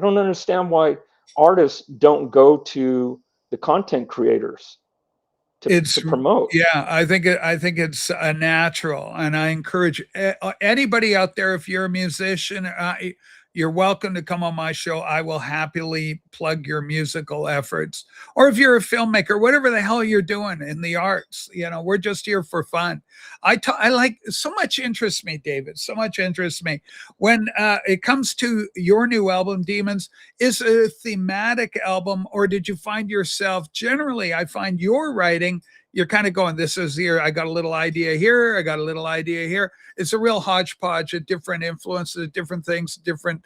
don't understand why artists don't go to the content creators It's to promote. Yeah, I think it's a natural, and I encourage anybody out there. If you're a musician, you're welcome to come on my show. I will happily plug your musical efforts. Or if you're a filmmaker, whatever the hell you're doing in the arts, we're just here for fun. I like so much interests me, David. So much interests me when it comes to your new album, Demons. Is it a thematic album, or did you find yourself generally? I find your writing, you're kind of going, this is here. I got a little idea here. I got a little idea here. It's a real hodgepodge of different influences, different things, different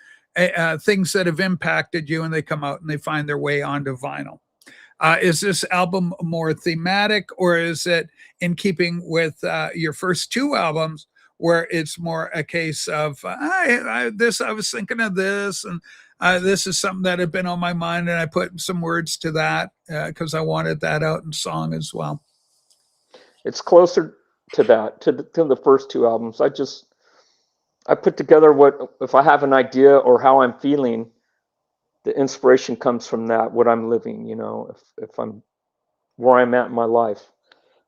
things that have impacted you, and they come out and they find their way onto vinyl. Is this album more thematic, or is it in keeping with your first two albums, where it's more a case of I was thinking of this, and this is something that had been on my mind, and I put some words to that because I wanted that out in song as well. It's closer to that, to the first two albums. I put together what, if I have an idea or how I'm feeling, the inspiration comes from that, what I'm living, if I'm where I'm at in my life.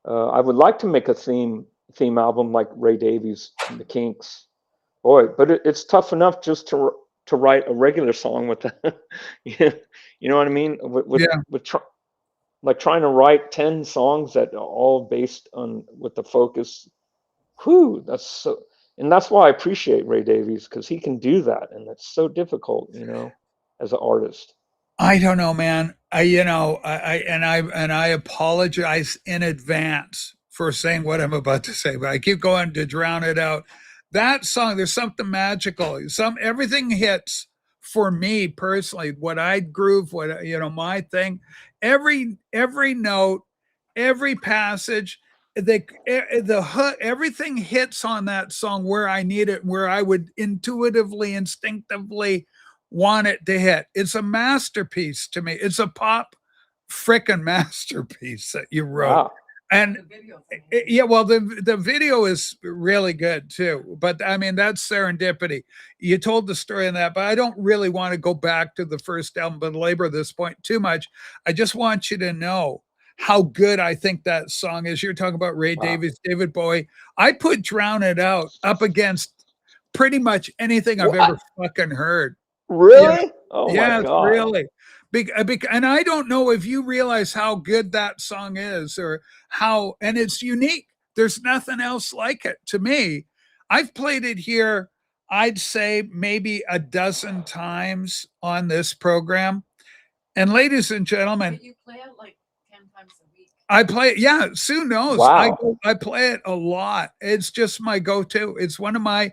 I would like to make a theme album like Ray Davies and the Kinks. Boy, but it's tough enough just to write a regular song with that. You know what I mean? Yeah. Like trying to write 10 songs that are all based on with the focus. Whew, and that's why I appreciate Ray Davies, because he can do that, and it's so difficult, as an artist. I don't know, man. I apologize in advance for saying what I'm about to say, but I keep going to drown it out. That song, there's something magical. Everything hits for me personally. What I groove, my thing. Every note, every passage, everything hits on that song where I need it, where I would instinctively want it to hit. It's a masterpiece to me. It's a pop frickin' masterpiece that you wrote. Wow. And The video's yeah, well, the video is really good too. But I mean, that's serendipity. You told the story in that, but I don't really want to go back to the first album, but belabor this point too much. I just want you to know how good I think that song is. You're talking about Ray Wow. Davies, David Bowie. I put "Drown It Out" up against pretty much anything I've ever fucking heard. Really? Oh my Yes, God. really. And I don't know if you realize how good that song is, or how, and it's unique. There's nothing else like it to me. I've played it here, I'd say maybe a dozen times on this program. And ladies and gentlemen, But you play it like 10 times a week. I play it. Yeah, Sue knows. Wow. I play it a lot. It's just my go-to. It's one of my,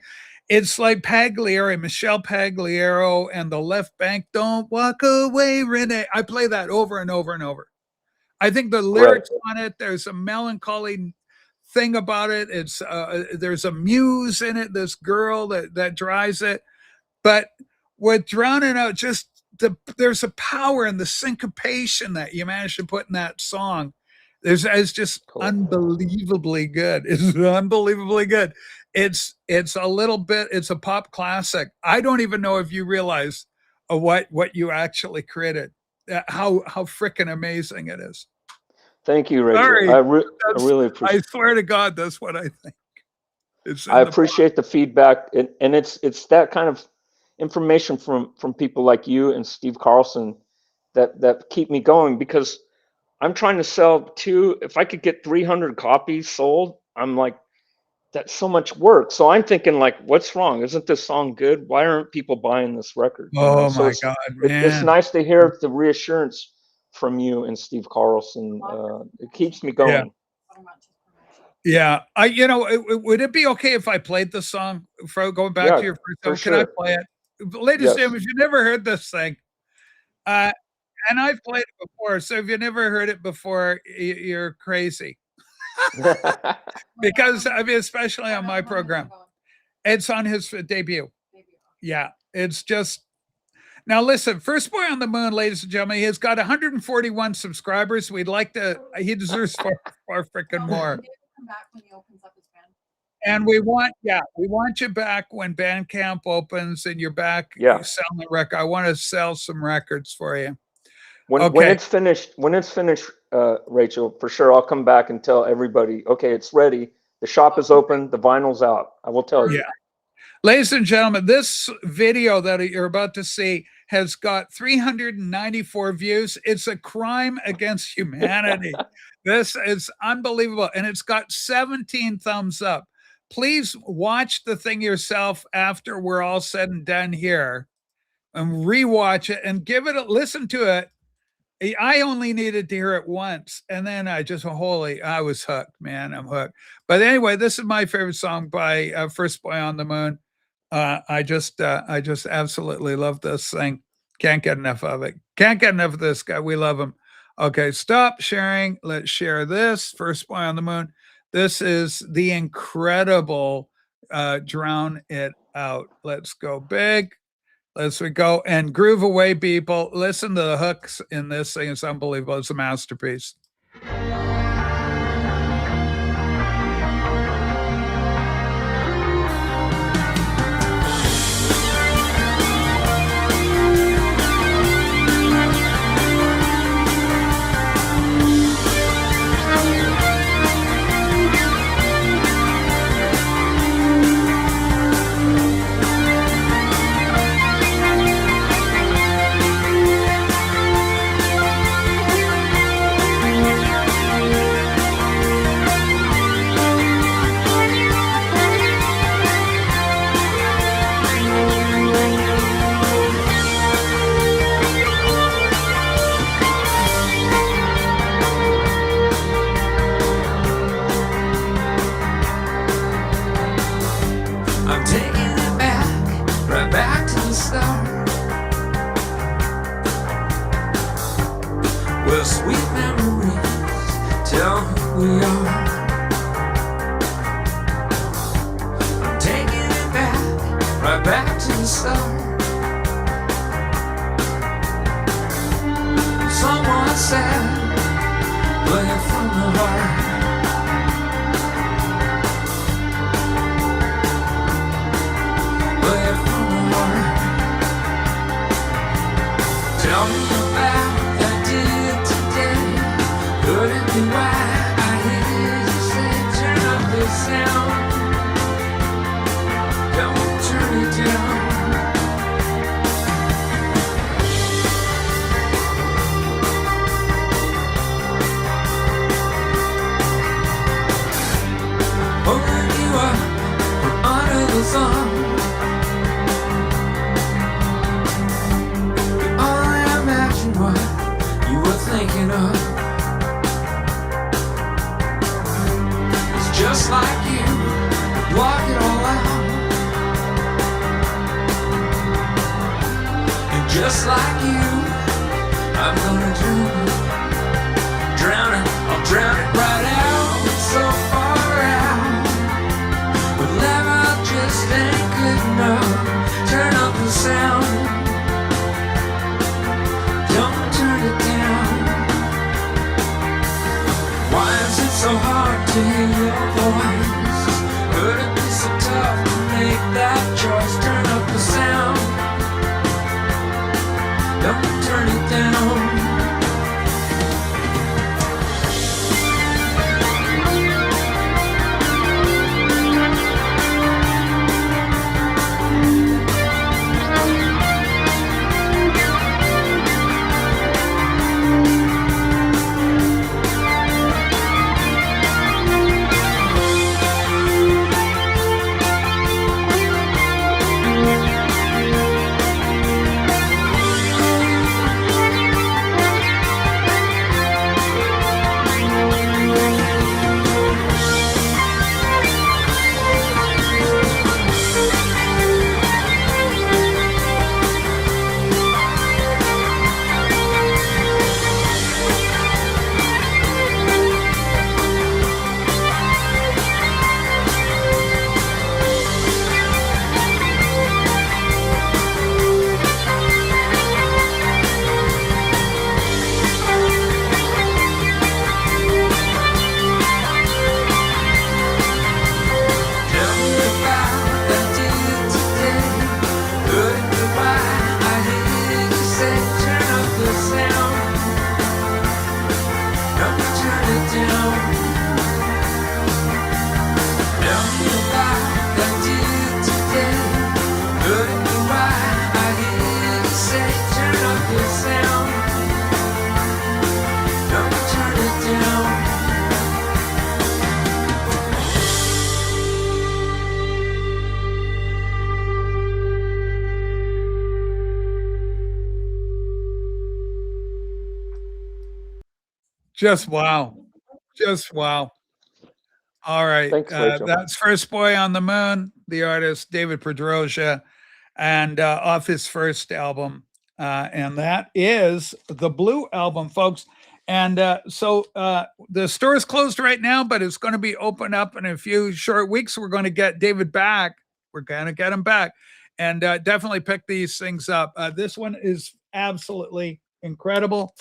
it's like Pagliari, Michelle Pagliaro, and the Left Bank. Don't walk away, Renee. I play that over and over and over. I think the lyrics on it, there's a melancholy thing about it. It's there's a muse in it, this girl that drives it. But with "Drowning Out," just there's a power in the syncopation that you managed to put in that song. It's just Cool. unbelievably good. It's unbelievably good. It's a little bit, it's a pop classic. I don't even know if you realize what you actually created, how freaking amazing it is. Thank you, Rachel. Sorry, I that's- really I appreciate. swear to God, that's what I think. It's in I the- appreciate the feedback, and it's that kind of information from people like you and Steve Carlson that keep me going, because I'm trying to sell if I could get 300 copies sold, I'm like, that's so much work. So I'm thinking, like, what's wrong? Isn't this song good? Why aren't people buying this record? You know? Oh So my it's, God, it's man. nice to hear the reassurance from you and Steve Carlson. It keeps me going. Yeah. So much information. Yeah, would it be okay if I played the song for going back Yeah, to your first for song? Can I sure. play it? Ladies Yes. and gentlemen, if you've never heard this thing, and I've played it before, so if you've never heard it before, you're crazy. Because I mean, especially on my program, it's on his debut. Yeah, it's just, now listen, First Boy on the Moon, ladies and gentlemen, he has got 141 subscribers. We'd like to, he deserves far freaking more. Come back when he opens up his band. And we want you back when Bandcamp opens and you're back Yeah. selling the record. I want to sell some records for you. When Okay. it's finished, Rachel, for sure, I'll come back and tell everybody, okay, it's ready. The shop is open. The vinyl's out. I will tell you. Yeah. Ladies and gentlemen, this video that you're about to see has got 394 views. It's a crime against humanity. This is unbelievable. And it's got 17 thumbs up. Please watch the thing yourself after we're all said and done here, and rewatch it and listen to it. I only needed to hear it once, and then I was hooked, man. I'm hooked. But anyway, this is my favorite song by First Boy on the Moon. I just absolutely love this thing. Can't get enough of it. Can't get enough of this guy. We love him. Okay, stop sharing. Let's share this. First Boy on the Moon. This is the incredible Drown It Out. Let's go big. Let's go and groove away, people. Listen to the hooks in this thing. It's unbelievable. It's a masterpiece. I'm taking it back, right back to the start. Well, sweet memories tell who we are. I'm taking it back, right back to the start. Someone said sun. Could only imagine what you were thinking of. It's just like you block it all out. And just like you, I'm gonna drown it. I'll drown it right out, so far out. But level just ain't good enough. Turn up the sound. Don't turn it down. Why is it so hard to hear your voice? Could it be so tough to make that choice? Turn up the sound. Don't turn it down. Just wow. Just wow. All right. Thanks, Rachel. That's First Boy on the Moon, the artist David Pedrosia, and off his first album. And that is the Blue Album, folks. And so the store is closed right now, but it's going to be open up in a few short weeks. We're going to get David back. We're going to get him back and definitely pick these things up. This one is absolutely incredible.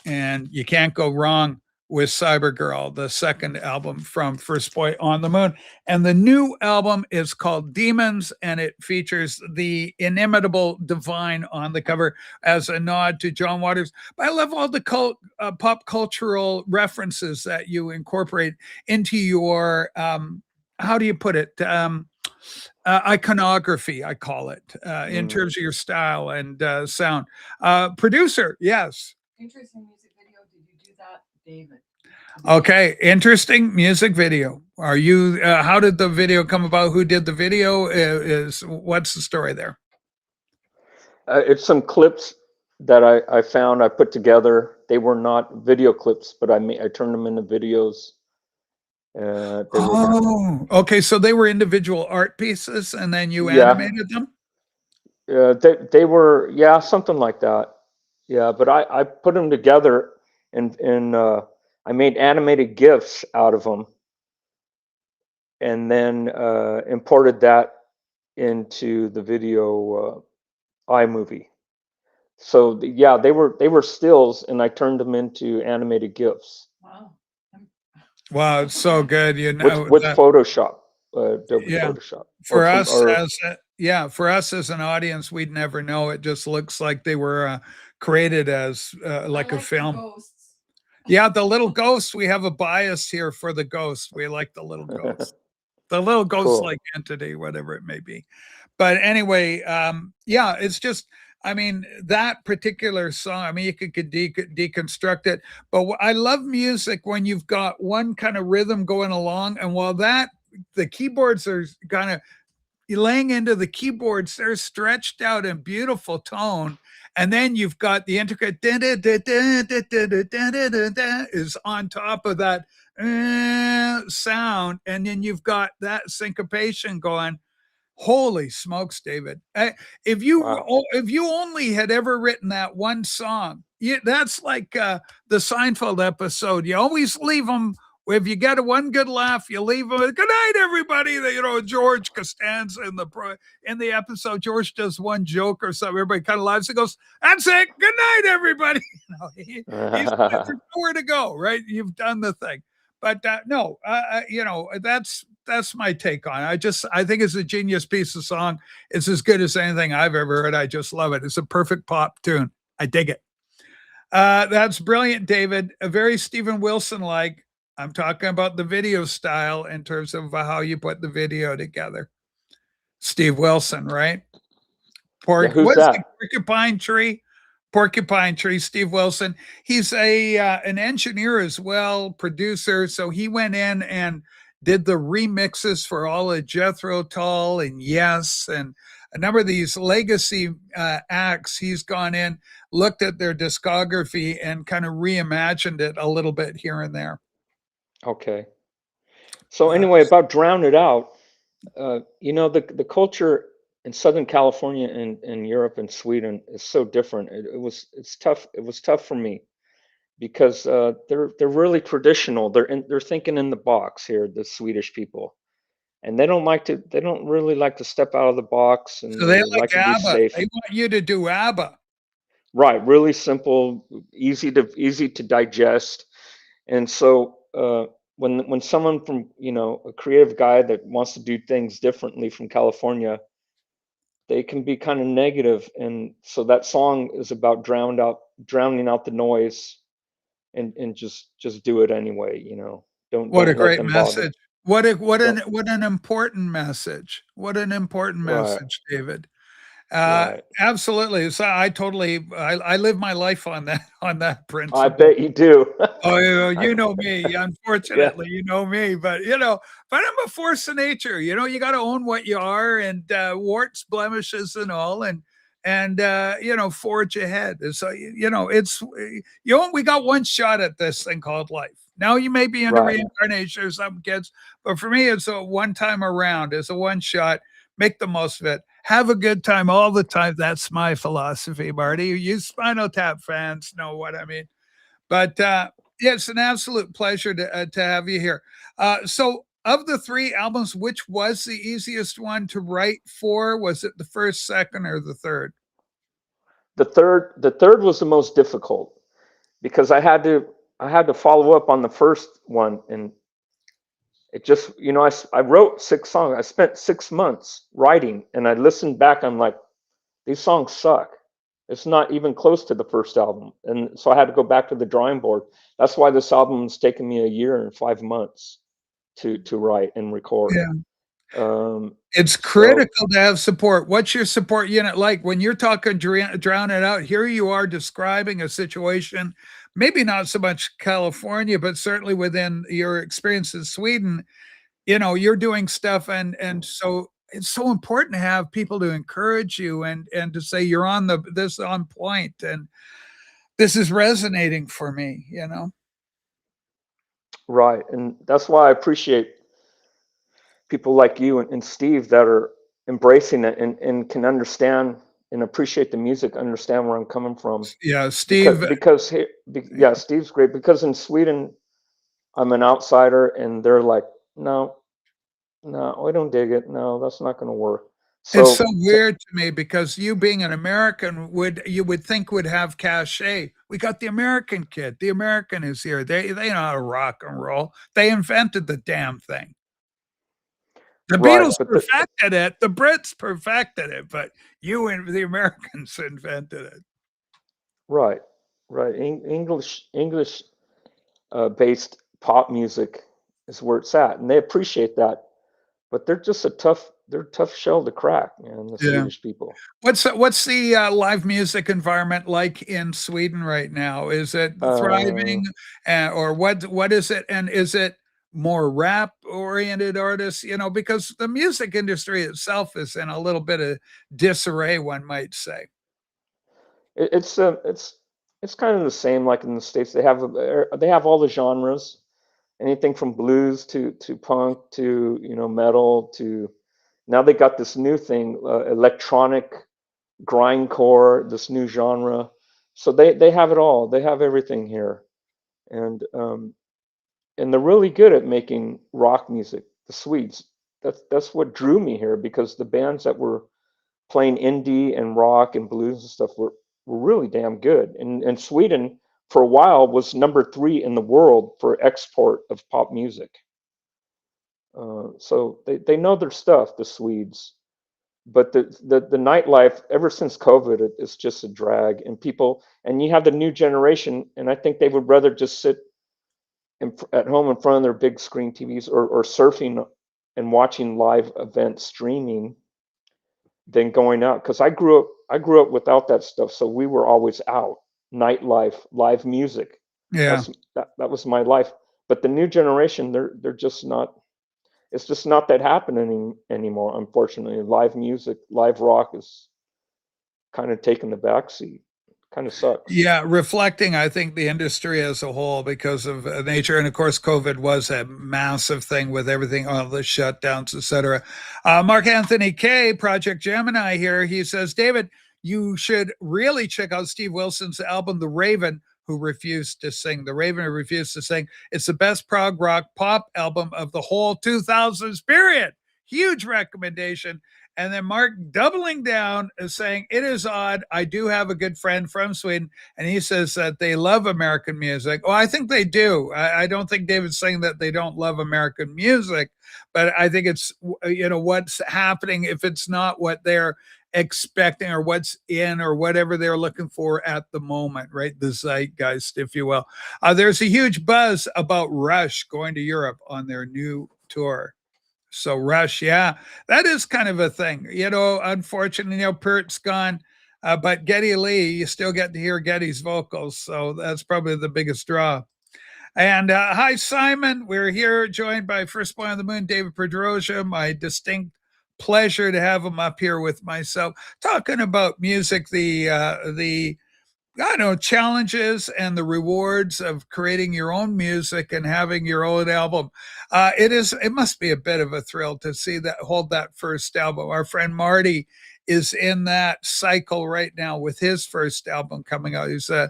And you can't go wrong with Cyber Girl, the second album from First Boy on the Moon. And the new album is called Demons, and it features the inimitable Divine on the cover as a nod to John Waters. But I love all the pop cultural references that you incorporate into your, how do you put it? Iconography, I call it, in terms of your style and sound. Producer, yes. Interesting music video. Did you do that, David? Okay, interesting music video. Are you? How did the video come about? Who did the video? What's the story there? It's some clips that I found. I put together. They were not video clips, but I turned them into videos. Okay. So they were individual art pieces, and then you animated them. They were something like that. Yeah, but I put them together and I made animated GIFs out of them, and then imported that into the video iMovie. So they were stills, and I turned them into animated GIFs. Wow. Wow, it's so good. You know, with Photoshop, Adobe Photoshop. For us as an audience, we'd never know. It just looks like they were created as like a film. Yeah, the little ghosts. We have a bias here for the ghosts. We like the little ghosts, the little ghost-like entity, whatever it may be. But anyway, it's just, I mean, that particular song, I mean, you could deconstruct it. But I love music when you've got one kind of rhythm going along, and while the keyboards are kind of laying into the keyboards, they're stretched out in beautiful tone. And then you've got the intricate is on top of that sound. And then you've got that syncopation going. Holy smokes, David! If you if you only had ever written that one song, that's like the Seinfeld episode. You always leave them. If you get one good laugh, you leave them. Good night, everybody. You know, George Costanza in the episode, George does one joke or something. Everybody kind of laughs. He goes, "That's it. Good night, everybody." You know, he's nowhere to go. Right? You've done the thing. But no, you know, that's my take on it. I think it's a genius piece of song. It's as good as anything I've ever heard. I just love it. It's a perfect pop tune. I dig it. That's brilliant, David. A very Steven Wilson like. I'm talking about the video style in terms of how you put the video together. Steve Wilson, right? Who's that? Porcupine Tree. Porcupine Tree, Steve Wilson. He's an engineer as well, producer. So he went in and did the remixes for all of Jethro Tull and Yes, and a number of these legacy acts. He's gone in, looked at their discography, and kind of reimagined it a little bit here and there. Okay. So anyway, about Drown It Out, you know, the culture in Southern California and Europe and Sweden is so different. It's tough. It was tough for me because they're really traditional. They're thinking in the box here, the Swedish people, and they don't really like to step out of the box, and So they like to be ABBA. safe. They want you to do ABBA. Right, really simple, easy to digest, and so when someone from, you know, a creative guy that wants to do things differently from California, they can be kind of negative, and so that song is about drowning out the noise, and just do it anyway. You know, What a don't let great them bother. message. What an important message. What an important Right, message, David. right. Absolutely. So I live my life on that I principle. bet you do. Oh, you know me. Yeah, Unfortunately, you know me. But but I'm a force of nature. You got to own what you are, and warts, blemishes, and all, and forge ahead. And so it's we got one shot at this thing called life. Now you may be into right, reincarnation or some kids, but for me, it's a one time around. It's a one shot. Make the most of it. Have a good time all the time. That's my philosophy, Marty. You Spinal Tap fans know what I mean. But yeah, it's an absolute pleasure to have you here. So, of the three albums, which was the easiest one to write for? Was it the first, second, or the third? The third was the most difficult because I had to follow up on the first one, and it just, I wrote 6 songs. I spent 6 months writing, and I listened back. I'm like, these songs suck. It's not even close to the first album. And so I had to go back to the drawing board. That's why this album's taken me a year and 5 months to write and record. Yeah. It's critical to have support. What's your support unit like? When you're talking Drown It Out, here you are describing a situation, maybe not so much California, but certainly within your experience in Sweden, you're doing stuff, and so it's so important to have people to encourage you and to say you're on this on point, and this is resonating for me, Right. And that's why I appreciate people like you and Steve that are embracing it and can understand and appreciate the music, understand where I'm coming from. Yeah, Steve. Because Steve's great. Because in Sweden, I'm an outsider, and they're like, no, we don't dig it. No, that's not going to work. So, it's so weird to me because you being an American you would think would have cachet. We got the American kid. The American is here. They know how to rock and roll. They invented the damn thing. The Beatles perfected it. The Brits perfected it, but you and the Americans invented it. Right. English based pop music is where it's at, and they appreciate that. But they're just they're a tough shell to crack, man. The Swedish people. What's the live music environment like in Sweden right now? Is it thriving, or what is it? And is it more rap oriented artists, because the music industry itself is in a little bit of disarray, one might say. It's kind of the same like in the States. They have all the genres, anything from blues to punk to metal to now they got this new thing, electronic grindcore, this new genre. So they have it all. They have everything here, and they're really good at making rock music. The Swedes. That's what drew me here because the bands that were playing indie and rock and blues and stuff were really damn good. And Sweden for a while was number 3 in the world for export of pop music. So they know their stuff, the Swedes. But the nightlife ever since COVID, it's just a drag. And you have the new generation, and I think they would rather just sit at home in front of their big screen TVs or surfing and watching live events streaming than going out. Because I grew up without that stuff, so we were always out, nightlife, live music. Yeah. That was my life. But the new generation, they're just not. It's just not that happening anymore. Unfortunately, live music, live rock is kind of taking the backseat. Kind of sucks. Yeah, reflecting, I think, the industry as a whole because of nature. And of course, COVID was a massive thing with everything, all the shutdowns, etc. Mark Anthony K, Project Gemini here. He says, David, you should really check out Steve Wilson's album, The Raven, who refused to sing. The Raven who refused to sing. It's the best prog rock pop album of the whole 2000s period. Huge recommendation. And then Mark doubling down is saying, it is odd. I do have a good friend from Sweden, and he says that they love American music. Well, I think they do. I don't think David's saying that they don't love American music, but I think it's, what's happening if it's not what they're expecting or what's in or whatever they're looking for at the moment, right? The zeitgeist, if you will. There's a huge buzz about Rush going to Europe on their new tour. So Rush, yeah, that is kind of a thing. Unfortunately, Pert's gone, but Geddy Lee, you still get to hear Geddy's vocals. So that's probably the biggest draw. And hi, Simon. We're here joined by First Boy on the Moon, David Pedrosia. My distinct pleasure to have him up here with myself, talking about music, the challenges and the rewards of creating your own music and having your own album. It must be a bit of a thrill to hold that first album. Our friend Marty is in that cycle right now with his first album coming out. He's a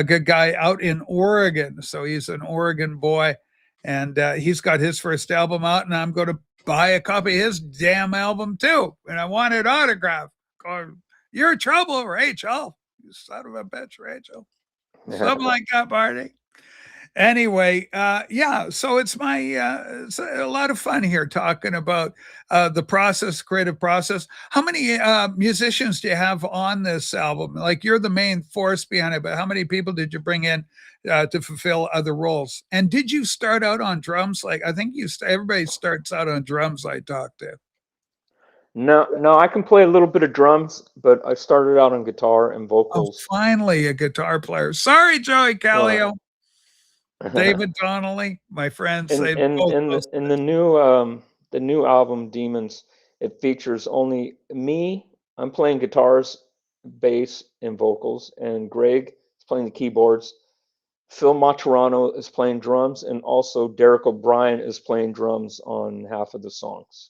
good guy out in Oregon. So he's an Oregon boy, and he's got his first album out, and I'm going to buy a copy of his damn album too. And I want it autographed. You're in trouble, Rachel. You son of a bitch, Rachel. Something like that, Marty. Anyway, so it's it's a lot of fun here talking about the creative process. How many musicians do you have on this album? Like, you're the main force behind it, but how many people did you bring in to fulfill other roles? And did you start out on drums? Like, I think everybody starts out on drums I talked to. No, I can play a little bit of drums, but I started out on guitar and vocals. Oh, finally, a guitar player. Sorry, Joey Callio. David Donnelly, my friend. In the new album, Demons, it features only me. I'm playing guitars, bass, and vocals, and Greg is playing the keyboards. Phil Maturano is playing drums, and also Derek O'Brien is playing drums on half of the songs.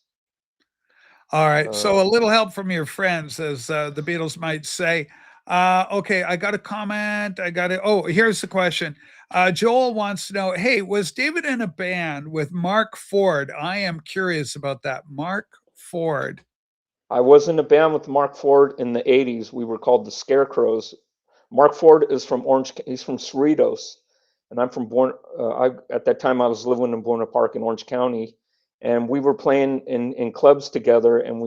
All right. So a little help from your friends, as the Beatles might say. Okay, I got a comment. Here's the question. Joel wants to know, hey, was David in a band with Mark Ford? I am curious about that. Mark Ford. I was in a band with Mark Ford in the 80s. We were called the Scarecrows. Mark Ford is from he's from Cerritos, and I'm from at that time I was living in Buena Park in Orange County. And we were playing in clubs together, and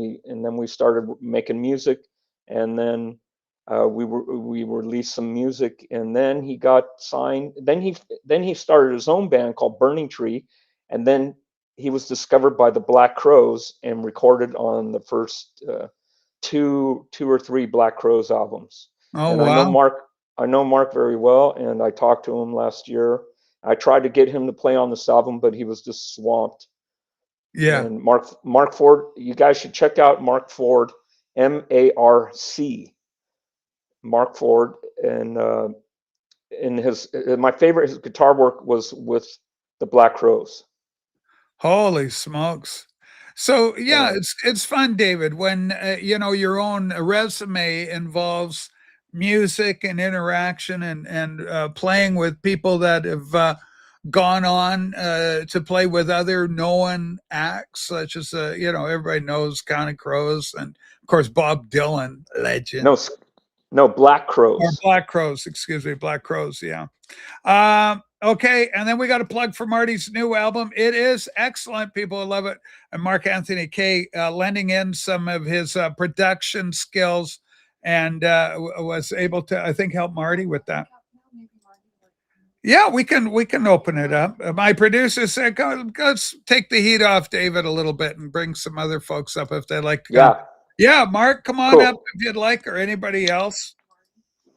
then we started making music, and then we released some music, and then he got signed. Then he started his own band called Burning Tree, and then he was discovered by the Black Crowes and recorded on the first two or three Black Crowes albums. Oh, and wow. I know Mark very well, and I talked to him last year. I tried to get him to play on this album, but he was just swamped. Yeah. And Mark Ford, you guys should check out Mark Ford, MARC, Mark Ford, and in his my favorite his guitar work was with the Black Crowes. Holy smokes. So yeah, Uh, it's fun, David, when your own resume involves music and interaction and playing with people that have gone on to play with other known acts, such as everybody knows Counting Crows and of course Bob Dylan, legend. no, no, Black Or Crowes. Black Crows, excuse me, Black Crows, yeah. Okay, and then we got a plug for Marty's new album. It is excellent. People love it. And Mark Anthony Kaye lending in some of his production skills and was able to, I think, help Marty with that. Yeah, we can open it up. My producer said, let's take the heat off David a little bit and bring some other folks up if they'd like to come. Yeah, Mark, come on up if you'd like, or anybody else.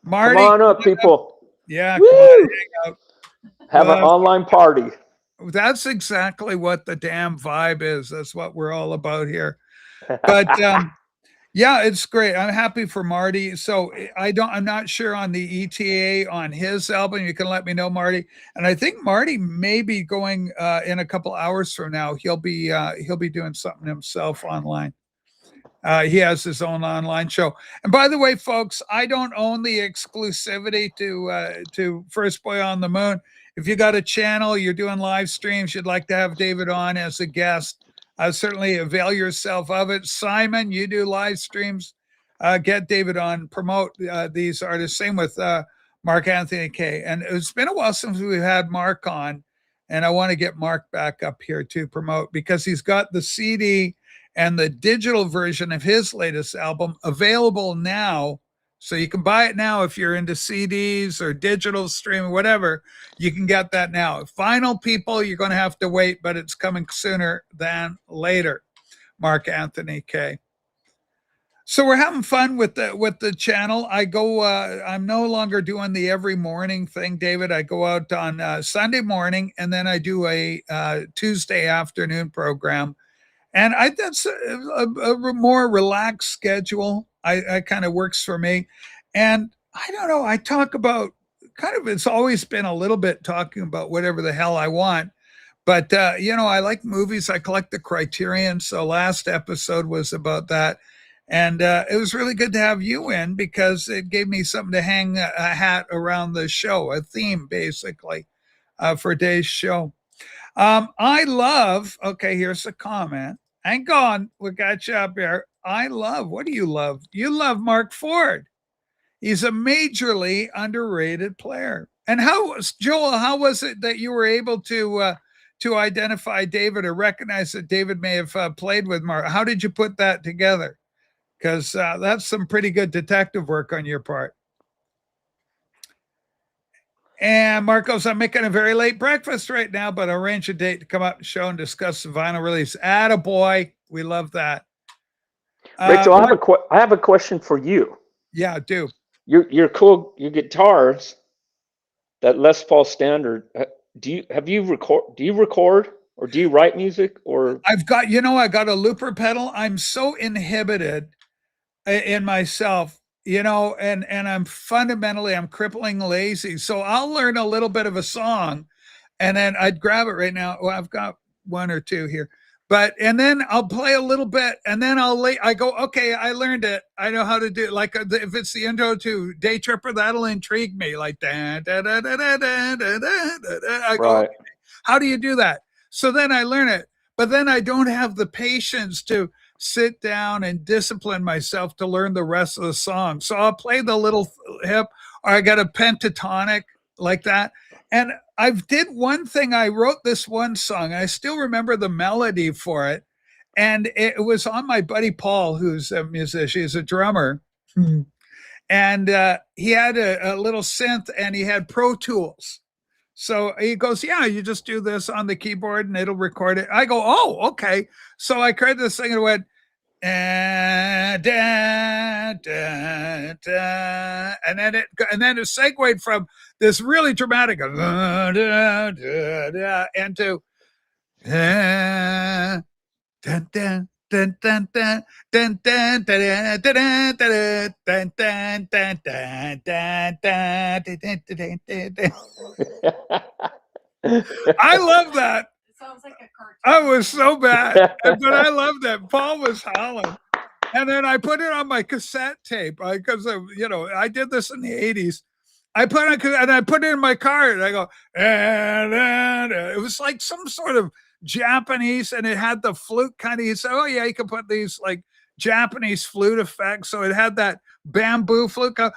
Marty, come on up, people. Yeah, Woo! come on, hang out. Have an online party. That's exactly what the damn vibe is. That's what we're all about here. But yeah, it's great. I'm happy for Marty. So I'm not sure on the ETA on his album. You can let me know, Marty. And I think Marty may be going in a couple hours from now. He'll be doing something himself online. He has his own online show. And by the way, folks, I don't own the exclusivity to First Boy on the Moon. If you got a channel, you're doing live streams, you'd like to have David on as a guest, certainly avail yourself of it. Simon, you do live streams. Get David on, promote these artists. Same with Mark Anthony Kaye. And it's been a while since we've had Mark on. And I want to get Mark back up here to promote because he's got the CD and the digital version of his latest album available now. So you can buy it now if you're into CDs or digital streaming, whatever. You can get that now. Final people, you're going to have to wait, but it's coming sooner than later. Mark Anthony Kaye. So we're having fun with the channel. I go. I'm no longer doing the every morning thing, David. I go out on Sunday morning, and then I do a Tuesday afternoon program. And that's a more relaxed schedule. I kind of works for me. And I don't know, I talk about it's always been a little bit talking about whatever the hell I want. But, I like movies. I collect the Criterion. So last episode was about that. And it was really good to have you in because it gave me something to hang a hat around the show, a theme basically for today's show. Here's a comment. Hang on, we got you up here. What do you love? You love Mark Ford. He's a majorly underrated player. And Joel, how was it that you were able to identify David or recognize that David may have played with Mark? How did you put that together? Because that's some pretty good detective work on your part. And Marcos, I'm making a very late breakfast right now, but I'll arrange a date to come up and show and discuss the vinyl release. Attaboy. We love that. Rachel, I have a question for you. Yeah, do. Your guitars, that Les Paul Standard, do you record or do you write music or? I got a looper pedal. I'm so inhibited in myself, and I'm crippling lazy. So I'll learn a little bit of a song and then I'd grab it right now. Well, I've got one or two here, and then I'll play a little bit and then I go, okay, I learned it. I know how to do it. Like if it's the intro to Day Tripper, that'll intrigue me. Like, da, da, da, da, da, da, da, da. I go, okay, how do you do that? So then I learn it, but then I don't have the patience to sit down and discipline myself to learn the rest of the song. So I'll play the little hip, or I got a pentatonic like that. And I did one thing. I wrote this one song. I still remember the melody for it. And it was on my buddy Paul, who's a musician, he's a drummer. And he had a little synth and he had Pro Tools. So he goes, yeah, you just do this on the keyboard and it'll record it. I go, oh, okay. So I created this thing and it went, da, da, da, and then it segued from this really dramatic da, da, da, da, into dun dun dun dun dun dun dun dun dun dun dun dun dun dun dun dun dun dun dun dun. I love that. It sounds like a cartoon. I was so bad, but I loved that. Paul was howling. And then I put it on my cassette tape because I did this in the 80s. I put it on, and I put it in my car, and I go, and it was like some sort of Japanese, and it had the flute kind of. He said, "Oh yeah, you can put these like Japanese flute effects." So it had that bamboo flute. Go,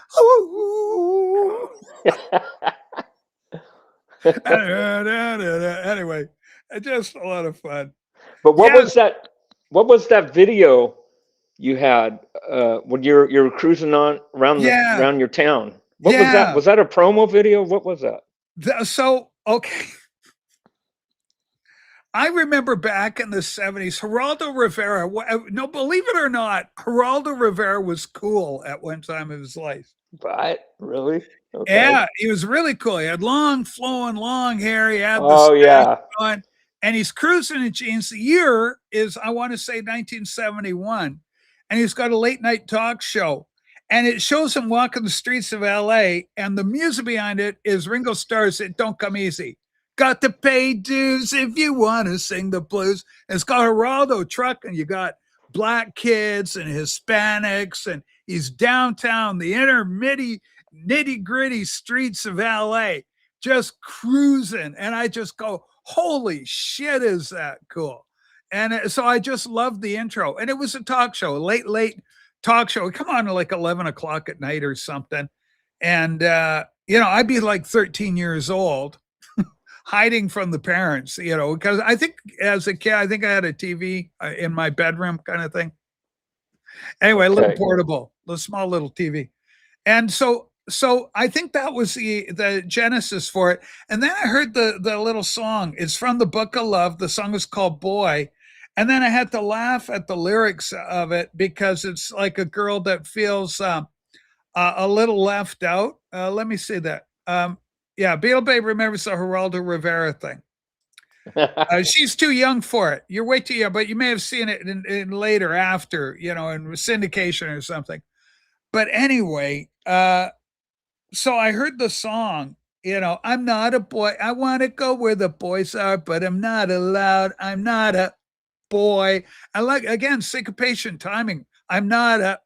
anyway, just a lot of fun. But what Yes. was that? What was that video you had when you're cruising on around Yeah. around your town? What was Yeah. that? Was that a promo video? What was that? So, okay. I remember back in the 70s, Geraldo Rivera, no, believe it or not, Geraldo Rivera was cool at one time of his life. What? Really? Okay. Yeah, he was really cool. He had long, flowing, long hair. He had the Oh yeah. on, and he's cruising in jeans. The year is, I want to say, 1971. And he's got a late night talk show. And it shows him walking the streets of LA. And the music behind it is Ringo Starr's It Don't Come Easy. Got to pay dues if you want to sing the blues. And it's got Geraldo truck, and you got black kids and Hispanics, and he's downtown, the inner nitty gritty streets of LA, just cruising. And I just go, holy shit, is that cool? And so I just loved the intro. And it was a talk show, a late talk show. Come on at like 11 o'clock at night or something. And, I'd be like 13 years old, hiding from the parents, because I think as a kid, I think I had a TV in my bedroom kind of thing. Anyway, a little Okay. portable, a small little TV. And so I think that was the genesis for it. And then I heard the little song. It's from the Book of Love. The song is called Boy. And then I had to laugh at the lyrics of it because it's like a girl that feels a little left out. Let me see that. Beetle Babe remembers the Geraldo Rivera thing. She's too young for it. You're way too young, but you may have seen it in later after, in syndication or something. But anyway, so I heard the song, I'm not a boy. I want to go where the boys are, but I'm not allowed. I'm not a boy. I like, again, syncopation timing. I'm not a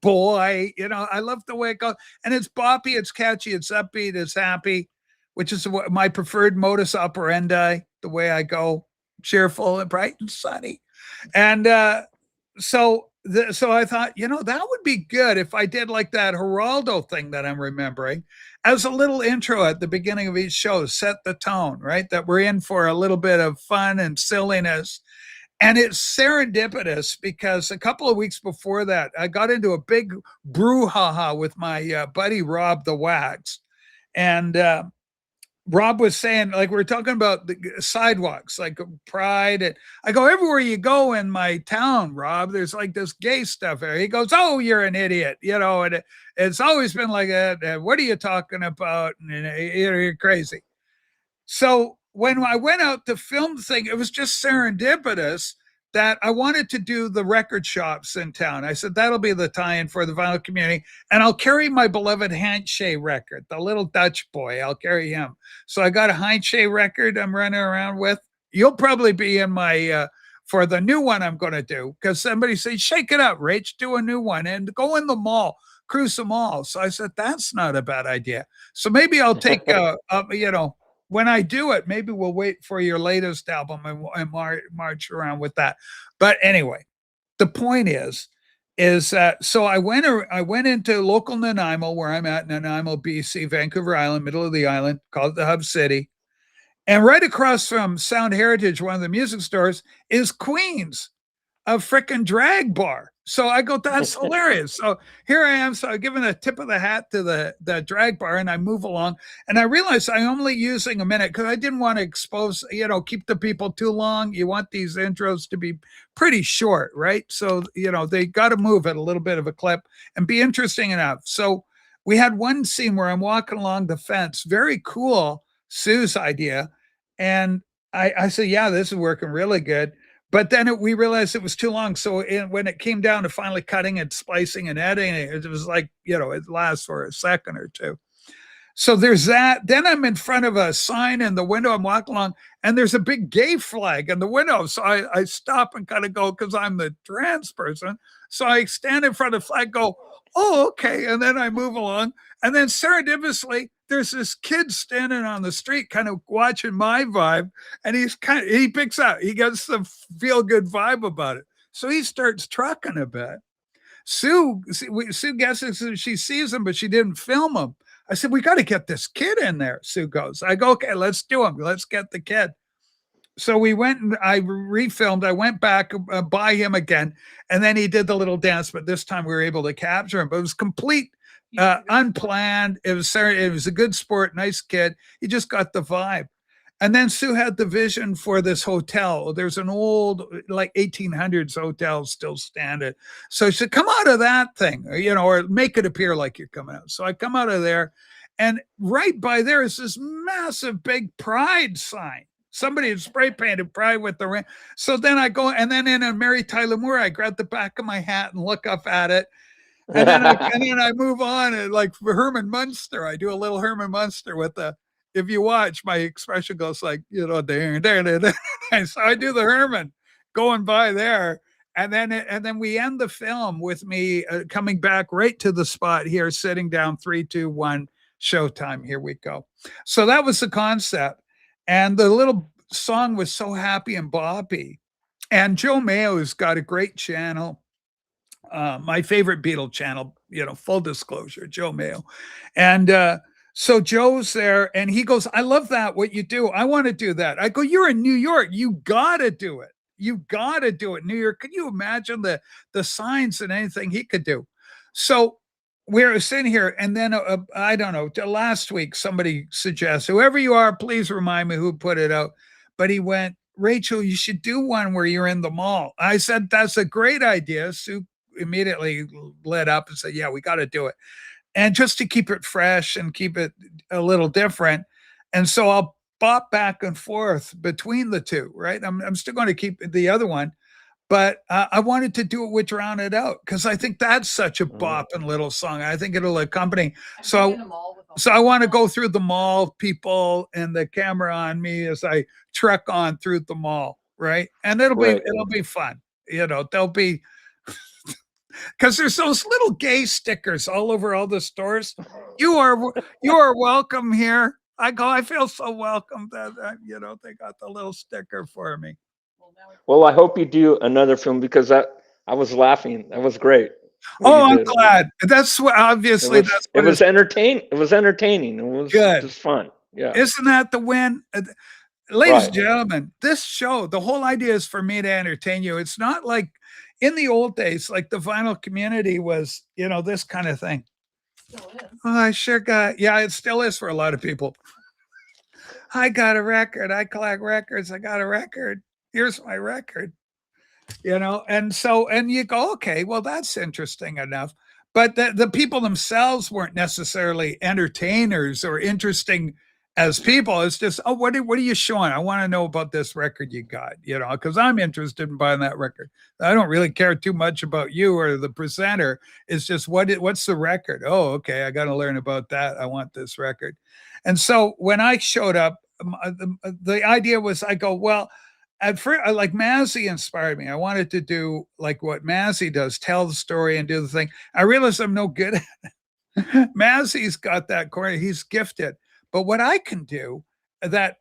boy. I love the way it goes. And it's boppy, it's catchy, it's upbeat, it's happy, which is my preferred modus operandi, the way I go, cheerful and bright and sunny. And so I thought, that would be good if I did like that Geraldo thing that I'm remembering as a little intro at the beginning of each show, set the tone, right? That we're in for a little bit of fun and silliness. And it's serendipitous because a couple of weeks before that, I got into a big brouhaha with my buddy, Rob the Wax. And Rob was saying, like, we're talking about the sidewalks, like Pride. And I go, everywhere you go in my town, Rob, there's like this gay stuff there. He goes, oh, you're an idiot. And it's always been like that. What are you talking about? And you're crazy. So when I went out to film the thing, it was just serendipitous that I wanted to do the record shops in town. I said, that'll be the tie-in for the vinyl community. And I'll carry my beloved Heinz record, the little Dutch boy. I'll carry him. So I got a Heinz record I'm running around with. You'll probably be in my, for the new one I'm going to do, because somebody said, shake it up, Rach, do a new one and go in the mall, cruise the mall. So I said, that's not a bad idea. So maybe I'll take, when I do it, maybe we'll wait for your latest album and march around with that. But anyway, the point is that so I went into local Nanaimo, where I'm at, Nanaimo, BC, Vancouver Island, middle of the island, called the Hub City. And right across from Sound Heritage, one of the music stores, is Queen's, a frickin' drag bar. So I go, that's hilarious. So here I am. So I'm giving a tip of the hat to the drag bar, and I move along. And I realized I'm only using a minute because I didn't want to expose, keep the people too long. You want these intros to be pretty short, right? So, they got to move at a little bit of a clip and be interesting enough. So we had one scene where I'm walking along the fence, very cool, Sue's idea. And I said, yeah, this is working really good. but then we realized it was too long. So when it came down to finally cutting and splicing and editing it, it was like, it lasts for a second or two. So there's that. Then I'm in front of a sign in the window. I'm walking along, and there's a big gay flag in the window. So I stop and kind of go, because I'm the trans person. So I stand in front of the flag, go, oh, okay. And then I move along. And then serendipitously, there's this kid standing on the street kind of watching my vibe. And he picks out, he gets the feel good vibe about it. So he starts trucking a bit. Sue guesses she sees him, but she didn't film him. I said, we got to get this kid in there. Sue goes, I go, okay, let's do him. Let's get the kid. So we went and I refilmed. I went back by him again. And then he did the little dance, but this time we were able to capture him. But it was complete unplanned. It was a good sport, nice kid. He just got the vibe. And then Sue had the vision for this hotel. There's an old, like 1800s hotel still standing. So she said, come out of that thing, or make it appear like you're coming out. So I come out of there, and right by there is this massive big Pride sign. Somebody had spray painted Pride with the ring. So then I go, and then in a Mary Tyler Moore, I grab the back of my hat and look up at it. And then I move on, and like for Herman Munster, I do a little Herman Munster with if you watch, my expression goes like, there. So I do the Herman going by there. And then we end the film with me coming back right to the spot here, sitting down, 3, 2, 1, showtime. Here we go. So that was the concept. And the little song was so happy and boppy. And Joe Mayo's got a great channel. My favorite Beatle channel, full disclosure, Joe Mayo. And, so Joe's there, and he goes, I love that, what you do. I want to do that. I go, you're in New York. You got to do it. You got to do it. New York. Can you imagine the signs and anything he could do? So we're sitting here, and then, I don't know, last week, somebody suggests, whoever you are, please remind me who put it out. But he went, Rachel, you should do one where you're in the mall. I said, that's a great idea. Sue immediately lit up and said, yeah, we got to do it. And just to keep it fresh and keep it a little different. And so I'll bop back and forth between the two, right? I'm still going to keep the other one, but I wanted to do it with Drown It Out, because I think that's such a bop and little song. I think it'll accompany. So I want to go through the mall, people, and the camera on me as I trek on through the mall, right? And it'll be fun. There'll be, because there's those little gay stickers all over all the stores. You are welcome here. I feel so welcome that they got the little sticker for me. Well, I hope you do another film, because I was laughing. That was great. I'm glad. That's what, obviously, it was entertaining. It was entertaining. It was good. Just fun. Yeah. Isn't that the win? Ladies and gentlemen, this show, the whole idea is for me to entertain you. It's not like in the old days, like the vinyl community was, this kind of thing. Still is. Oh, I sure got, it still is for a lot of people. I got a record. I collect records. I got a record. Here's my record. And you go, okay, well, that's interesting enough. But the people themselves weren't necessarily entertainers or interesting as people. It's just, what are you showing? I want to know about this record you got, because I'm interested in buying that record. I don't really care too much about you or the presenter. It's just, what's the record? Oh, okay, I got to learn about that. I want this record. And so when I showed up, the idea was, I go, well, at first, like Mazzy inspired me. I wanted to do like what Mazzy does, tell the story and do the thing. I realized I'm no good at it. Mazzy's got that corner. He's gifted. But what I can do that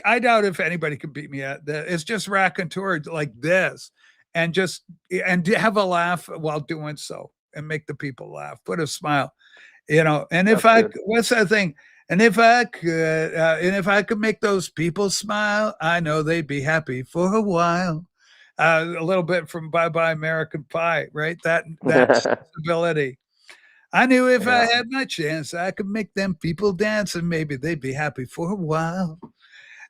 I doubt if anybody can beat me at that is just raconteur like this and have a laugh while doing so and make the people laugh, put a smile, and what's that thing? And if I could make those people smile, I know they'd be happy for a while. A little bit from Bye Bye American Pie, right? That sensibility. I knew if I had my chance, I could make them people dance, and maybe they'd be happy for a while.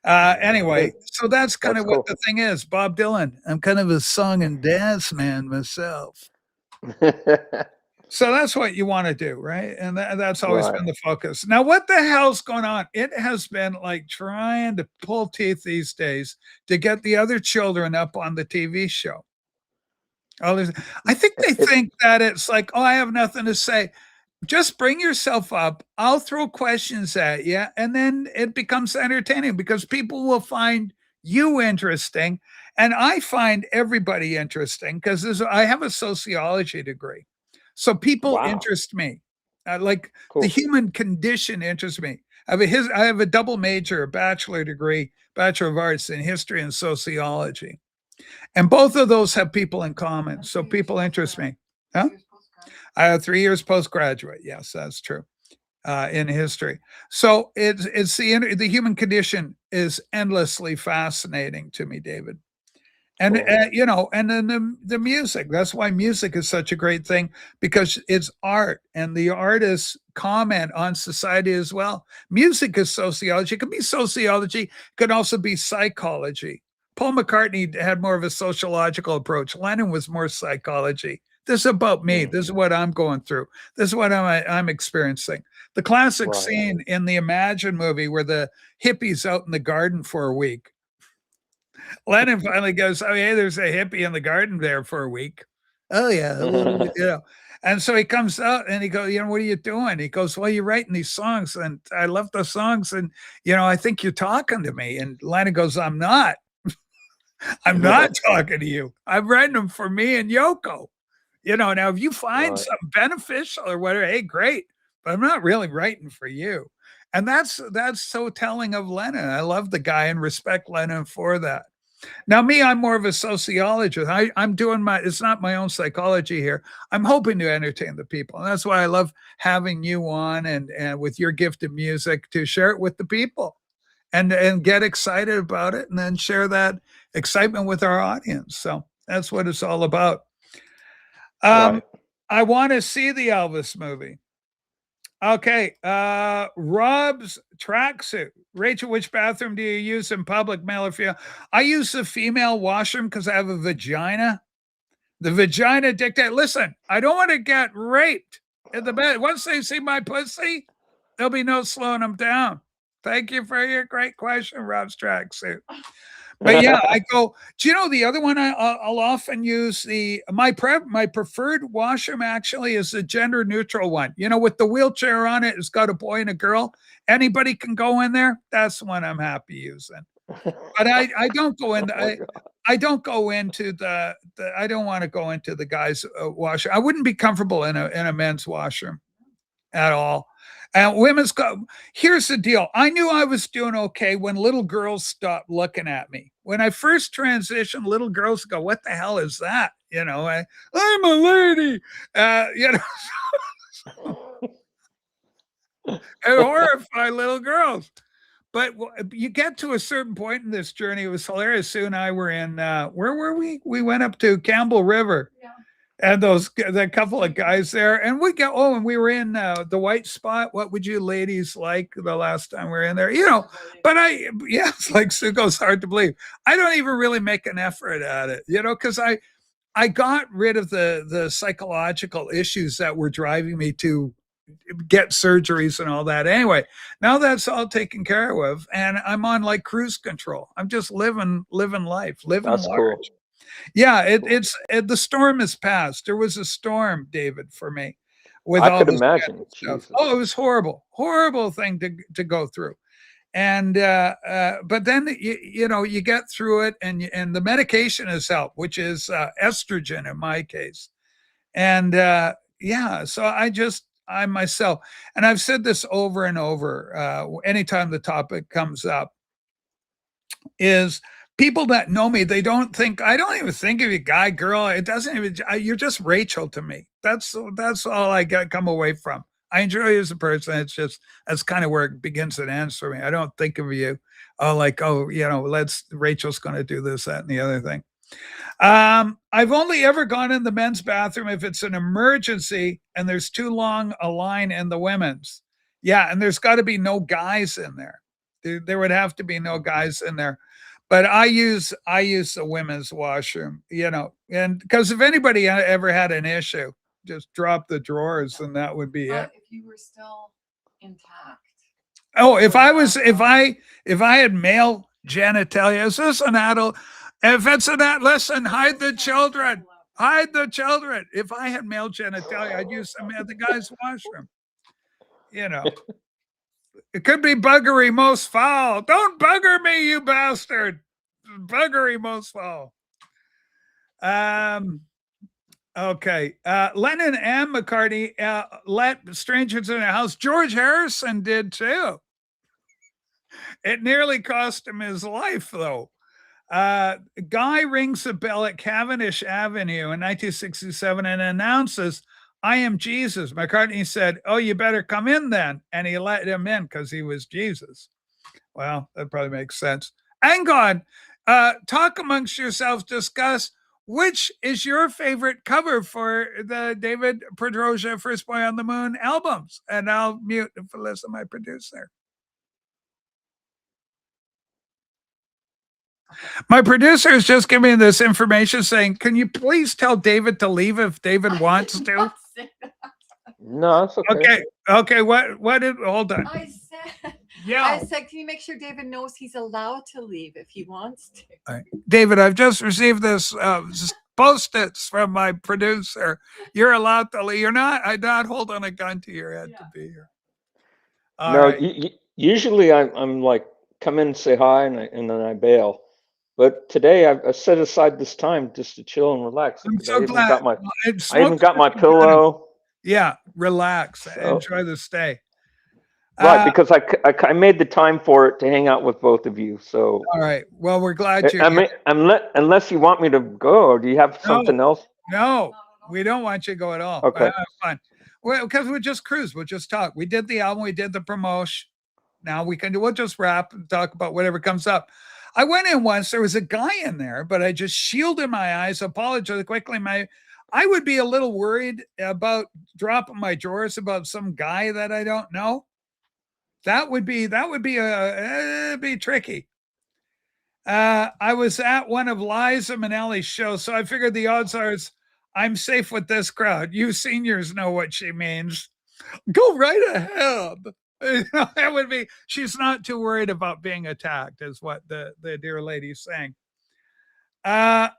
Anyway, so that's kind of what the thing is. Bob Dylan. I'm kind of a song and dance man myself. So that's what you want to do, right? And that's always Right. been the focus. Now, what the hell's going on? It has been like trying to pull teeth these days to get the other children up on the TV show. I think they It, think that it's like, oh, I have nothing to say. Just bring yourself up. I'll throw questions at you, and then it becomes entertaining because people will find you interesting, and I find everybody interesting because I have a sociology degree, so people wow. interest me. Like the Cool. human condition interests me. I have a double major, a bachelor degree, Bachelor of Arts in history and sociology, and both of those have people in common. So people interest me. Huh? I have 3 years postgraduate. Yes, that's true. In history. So it's the human condition is endlessly fascinating to me, David. And Cool. and then the music. That's why music is such a great thing because it's art, and the artists comment on society as well. Music is sociology. It can be sociology. It can also be psychology. Paul McCartney had more of a sociological approach. Lennon was more psychology. This is about me. This is what I'm going through. This is what I'm experiencing. The classic Right. scene in the Imagine movie where the hippie's out in the garden for a week. Lennon finally goes, "Oh, hey, there's a hippie in the garden there for a week." Oh yeah, you know. And so he comes out and he goes, "What are you doing?" He goes, "Well, you're writing these songs, and I love the songs, and I think you're talking to me." And Lennon goes, "I'm not. I'm not talking to you. I'm writing them for me and Yoko." Now if you find Right. something beneficial or whatever, hey, great. But I'm not really writing for you. And that's so telling of Lennon. I love the guy and respect Lennon for that. Now, me, I'm more of a sociologist. I'm doing it's not my own psychology here. I'm hoping to entertain the people. And that's why I love having you on and with your gift of music to share it with the people and get excited about it and then share that excitement with our audience. So that's what it's all about. Right. I want to see the Elvis movie. Okay. Rob's tracksuit. Rachel, which bathroom do you use in public, male or female? I use the female washroom because I have a vagina. The vagina dictate. Listen, I don't want to get raped in the bed. Once they see my pussy, there'll be no slowing them down. Thank you for your great question, Rob's tracksuit. But yeah, I go. Do you know the other one? I'll often use my preferred washroom actually is the gender neutral one. With the wheelchair on it, it's got a boy and a girl. Anybody can go in there. That's the one I'm happy using. But I don't go in. Oh my God. I don't go into the I don't want to go into the guys' washroom. I wouldn't be comfortable in a men's washroom at all. And women's go. Here's the deal. I knew I was doing okay when little girls stopped looking at me. When I first transitioned, little girls go, "What the hell is that?" I'm a lady. And horrify little girls. But you get to a certain point in this journey. It was hilarious. Sue and I were in where were we? We went up to Campbell River. Yeah. And the couple of guys there, and and we were in the White Spot. What would you ladies like the last time we were in there? But it's like Sue goes, hard to believe. I don't even really make an effort at it, because I got rid of the psychological issues that were driving me to get surgeries and all that. Anyway, now that's all taken care of, and I'm on like cruise control. I'm just living life, living That's large. cool. Yeah, Cool. the storm has passed. There was a storm, David, for me with I all could this imagine. stuff. Jesus. Oh, it was horrible thing to go through. And but then you get through it, and the medication has helped, which is estrogen in my case. And so I myself, and I've said this over and over. Anytime the topic comes up, is people that know me, I don't even think of you guy, girl. It doesn't even, you're just Rachel to me. That's all I come away from. I enjoy you as a person. It's just, that's kind of where it begins and ends for me. I don't think of you Rachel's going to do this, that, and the other thing. I've only ever gone in the men's bathroom if it's an emergency and there's too long a line in the women's. Yeah. And there's got to be no guys in there. There would have to be no guys in there. But I use the women's washroom, and because if anybody ever had an issue, just drop the drawers and that would be it. But if you were still intact. Oh, if I had male genitalia, is this an adult? If it's an adult, listen, hide the children. Hide the children. If I had male genitalia, I'd use them at the guy's washroom. You know, it could be buggery most foul. Don't bugger me, you bastard. Buggery most foul. Okay. Lennon and McCartney let strangers in their house. George Harrison did too. It nearly cost him his life, though. Guy rings a bell at Cavendish Avenue in 1967 and announces, "I am Jesus." McCartney said, "Oh, you better come in then." And he let him in because he was Jesus. Well, that probably makes sense. Hang on. Talk amongst yourselves, discuss which is your favorite cover for the David Pedrosa First Boy on the Moon albums. And I'll mute Felissa, my producer. My producer is just giving me this information saying, can you please tell David to leave if David wants to? No, that's okay. Okay. Okay. What did, hold on. I said, Yeah. can you make sure David knows he's allowed to leave if he wants to? David, I've just received this post-its from my producer. You're allowed to leave. You're not, I'm not holding a gun to your head to be here. All No, right. usually I'm like, come in and say hi and then I bail. But today I set aside this time just to chill and relax. I'm because so glad. I even got my pillow. Yeah, relax. So- Enjoy the stay. Right, because I made the time for it to hang out with both of you. So All right. Well, we're glad you're I here. mean, unless you want me to go, or do you have something else? No, we don't want you to go at all. Okay. Have fun. Well, because we'll just cruise. We'll just talk. We did the album. We did the promotion. Now we'll just wrap and talk about whatever comes up. I went in once. There was a guy in there, but I just shielded my eyes, apologized quickly. I would be a little worried about dropping my drawers about some guy that I don't know. That would be it'd be tricky. I was at one of Liza Minnelli's shows, so I figured the odds are I'm safe with this crowd. You seniors know what she means. Go right ahead. That would be, she's not too worried about being attacked, is what the dear lady's saying.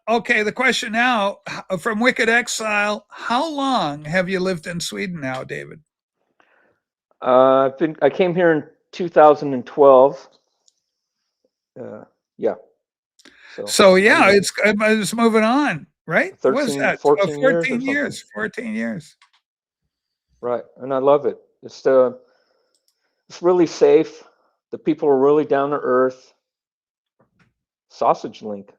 Okay, the question now from Wicked Exile, how long have you lived in Sweden now, David? I came here in 2012. Yeah. So yeah, it's moving on, right? 13, What's that? 14 years or 14 years. something. 14 years. Right, and I love it. It's really safe. The people are really down to earth. Sausage Link.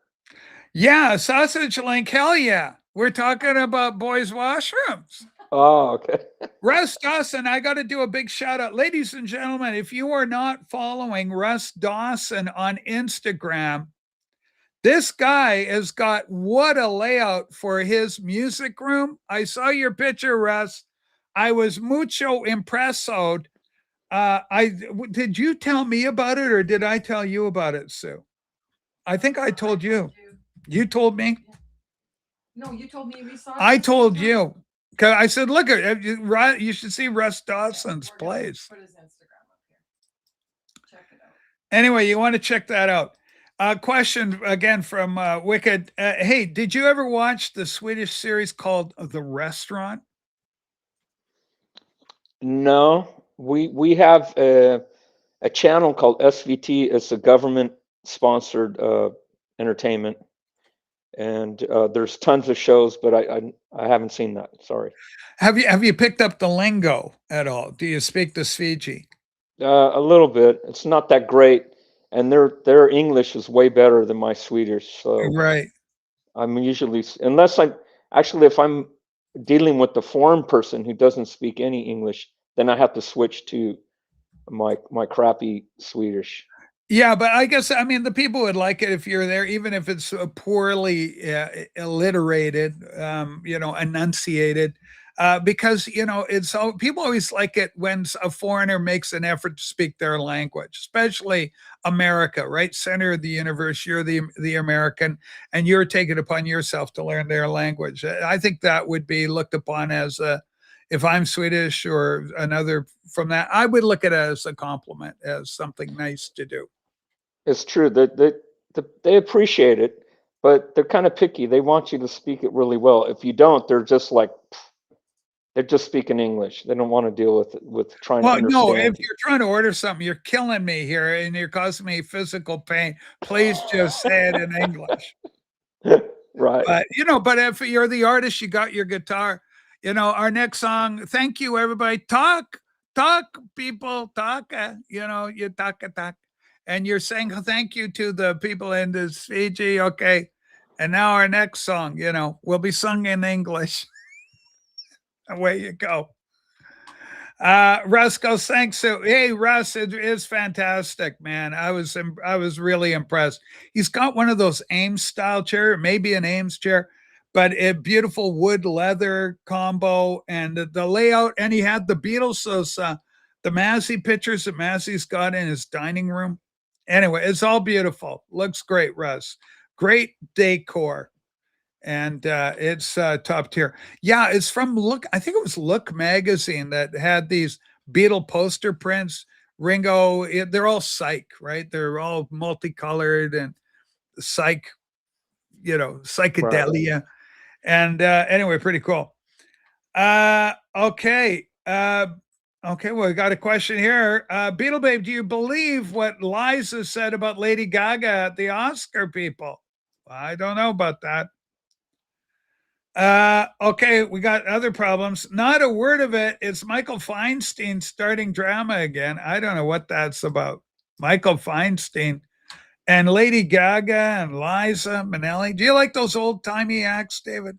Yeah, Sausage Link. Hell yeah. We're talking about boys' washrooms. Oh, okay. Russ Dawson, I got to do a big shout out. Ladies and gentlemen, if you are not following Russ Dawson on Instagram, this guy has got what a layout for his music room. I saw your picture, Russ. I was mucho impresoed. Did you tell me about it or did I tell you about it, Sue? I think I told you. You told me? No, you told me we saw it. I told you. Cause I said, look, you should see Russ Dawson's place. Put his Instagram up here. Check it out. Anyway, you want to check that out. Question again from Wicked. Hey, did you ever watch the Swedish series called The Restaurant? No, we have a channel called SVT. It's a government-sponsored entertainment, and there's tons of shows, but I haven't seen that. Sorry. Have you picked up the lingo at all? Do you speak the Sviji? A little bit. It's not that great, and their English is way better than my Swedish. So Right. I'm usually, if I'm dealing with the foreign person who doesn't speak any English, then I have to switch to my crappy Swedish. Yeah, but I guess, I mean, the people would like it if you're there, even if it's poorly alliterated, enunciated. because it's so people always like it when a foreigner makes an effort to speak their language, especially America, right? Center of the universe. You're the American, and you're taking it upon yourself to learn their language. I think that would be looked upon as if I'm Swedish or another from that, I would look at it as a compliment, as something nice to do. It's true that they appreciate it, but they're kind of picky. They want you to speak it really well. If you don't, they're just like, they're just speaking English. They don't want to deal with trying to Well, no, if understand. you're trying to order something, you're killing me here and you're causing me physical pain. Please just say it in English. Right. But if you're the artist, you got your guitar. Our next song, thank you, everybody. Talk, people, talk. You talk. And you're saying thank you to the people in this Fiji. Okay. And now our next song, will be sung in English. Away you go. Russ goes, thanks. So, hey, Russ, it is fantastic, man. I was really impressed. He's got one of those Ames style chair, maybe an Ames chair, but a beautiful wood leather combo and the layout. And he had the Beatles, the Massey pictures that Massey's got in his dining room. Anyway, it's all beautiful. Looks great, Russ. Great decor. And it's top tier. Yeah, it's from Look. I think it was Look magazine that had these Beatle poster prints. Ringo, they're all psych, right? They're all multicolored and psych, psychedelia. Right. And anyway, pretty cool. Okay. Okay, well, we got a question here. Beatle Babe, do you believe what Liza said about Lady Gaga at the Oscar people? I don't know about that. Okay, we got other problems. Not a word of it. It's Michael Feinstein starting drama again. I don't know what that's about. Michael Feinstein and Lady Gaga and Liza Minnelli. Do you like those old timey acts, David?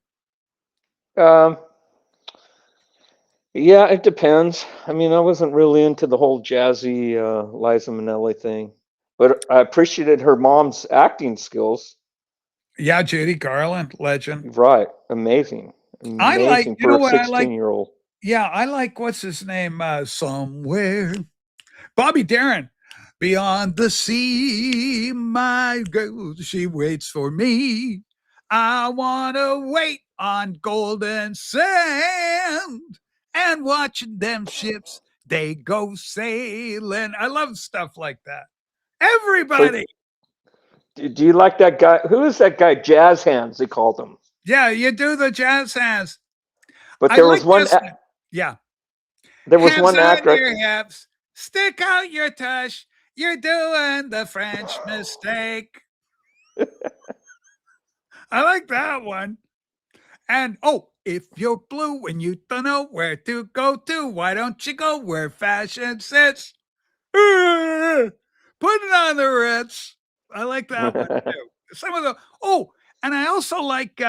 Yeah, it depends. I mean, I wasn't really into the whole jazzy Liza Minnelli thing, but I appreciated her mom's acting skills. Yeah, Judy Garland, legend. Right. Amazing. I like, for a 16-year-old. Yeah, I like, what's his name? Somewhere. Bobby Darin. Beyond the sea, my girl, she waits for me. I want to wait on golden sand and watching them ships, they go sailing. I love stuff like that. Everybody. Do you like that guy? Who is that guy? Jazz Hands, they called him. Yeah, you do the jazz hands. But there was one. Yeah. There was one actor. Your hips, stick out your tush. You're doing the French mistake. I like that one. And if you're blue and you don't know where to go to, why don't you go where fashion sits? Put it on the Ritz. I like that one too. Some of the and I also like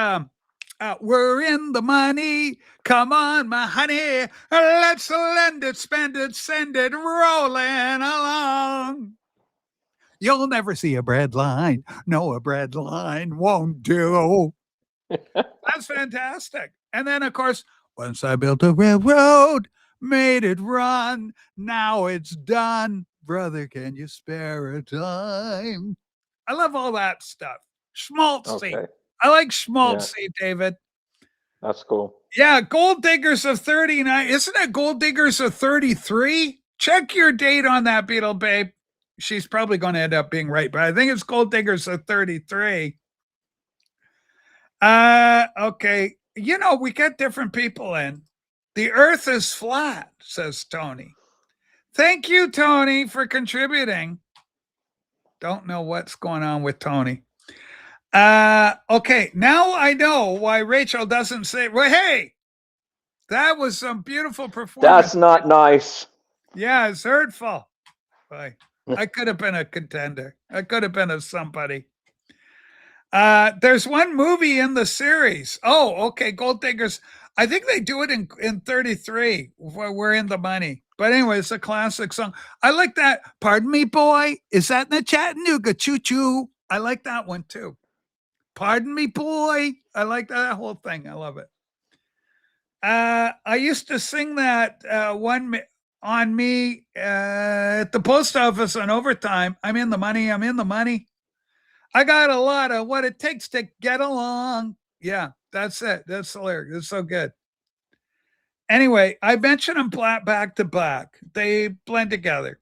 we're in the money. Come on, my honey. Let's lend it, spend it, send it, rolling along. You'll never see a bread line. No, a bread line won't do. That's fantastic. And then, of course, once I built a railroad, made it run. Now it's done. Brother, can you spare a dime? I love all that stuff. Schmaltzy. Okay. I like schmaltzy, David. That's cool. Yeah, Gold Diggers of 39. Isn't it Gold Diggers of 33? Check your date on that, Beatle Babe. She's probably going to end up being right, but I think it's Gold Diggers of 33. Okay. We get different people in. The earth is flat, says Tony. Thank you, Tony, for contributing. Don't know what's going on with Tony. Okay, now I know why Rachel doesn't say, well, hey, that was some beautiful performance. That's not nice. Yeah, it's hurtful. Boy, I could have been a contender. I could have been a somebody. There's one movie in the series. Oh, okay, Gold Diggers. I think they do it in 33, where we're in the money. But anyway, it's a classic song. I like that. Pardon me, boy. Is that in the Chattanooga choo-choo? I like that one too. Pardon me, boy. I like that whole thing. I love it. I used to sing that on me at the post office on overtime. I'm in the money. I'm in the money. I got a lot of what it takes to get along. Yeah, that's it. That's the lyric. It's so good. Anyway, I mentioned them back to back. They blend together.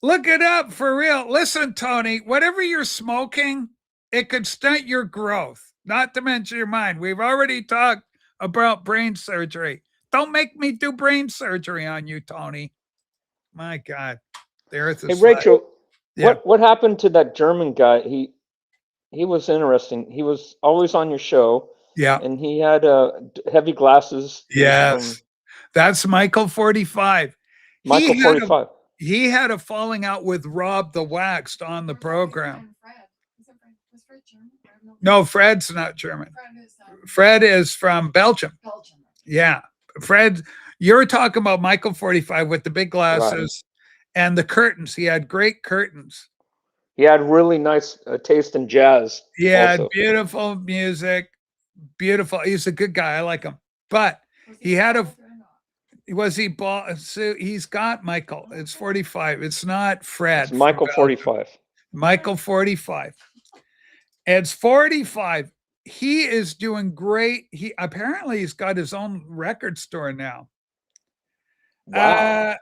Look it up for real. Listen, Tony, whatever you're smoking, it could stunt your growth, not to mention your mind. We've already talked about brain surgery. Don't make me do brain surgery on you, Tony. My God. The earth Hey, is flat. Rachel, Yeah. what happened to that German guy? He was interesting. He was always on your show, Yeah. and he had heavy glasses. He was Yes. from That's Michael 45. Michael He had a 45. he had a falling out with Rob the Waxed on the program. Fred. Is it Fred? Was Fred German? I don't know. No, Fred's not German. Fred is Fred is from Belgium. Belgian. Yeah. Fred, you're talking about Michael 45 with the big glasses and the curtains. He had great curtains. He had really nice taste in jazz. Yeah, also. beautiful music. Beautiful. He's a good guy. I like him. But Was he had a bald or not? was he bald? So he's got Michael. It's 45. It's not Fred. It's Michael from Belgium. 45. Michael 45. It's 45. He is doing great. He apparently he's got his own record store now. Wow.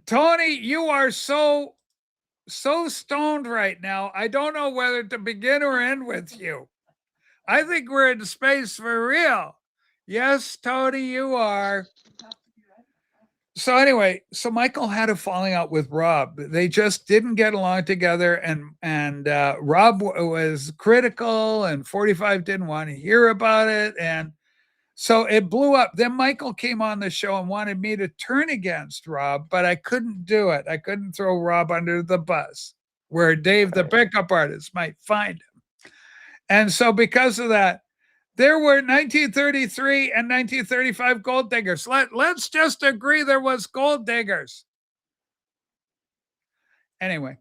Tony, you are so stoned right now. I don't know whether to begin or end with you. I think we're in space for real. Yes, Tony, you are. So anyway, so Michael had a falling out with Rob. They just didn't get along together, and Rob was critical, and 45 didn't want to hear about it, and so it blew up. Then Michael came on the show and wanted me to turn against Rob, but I couldn't do it. I couldn't throw Rob under the bus where Dave, the pickup artist, might find him. And so because of that, there were 1933 and 1935 gold diggers. Let's just agree there was gold diggers. Anyway,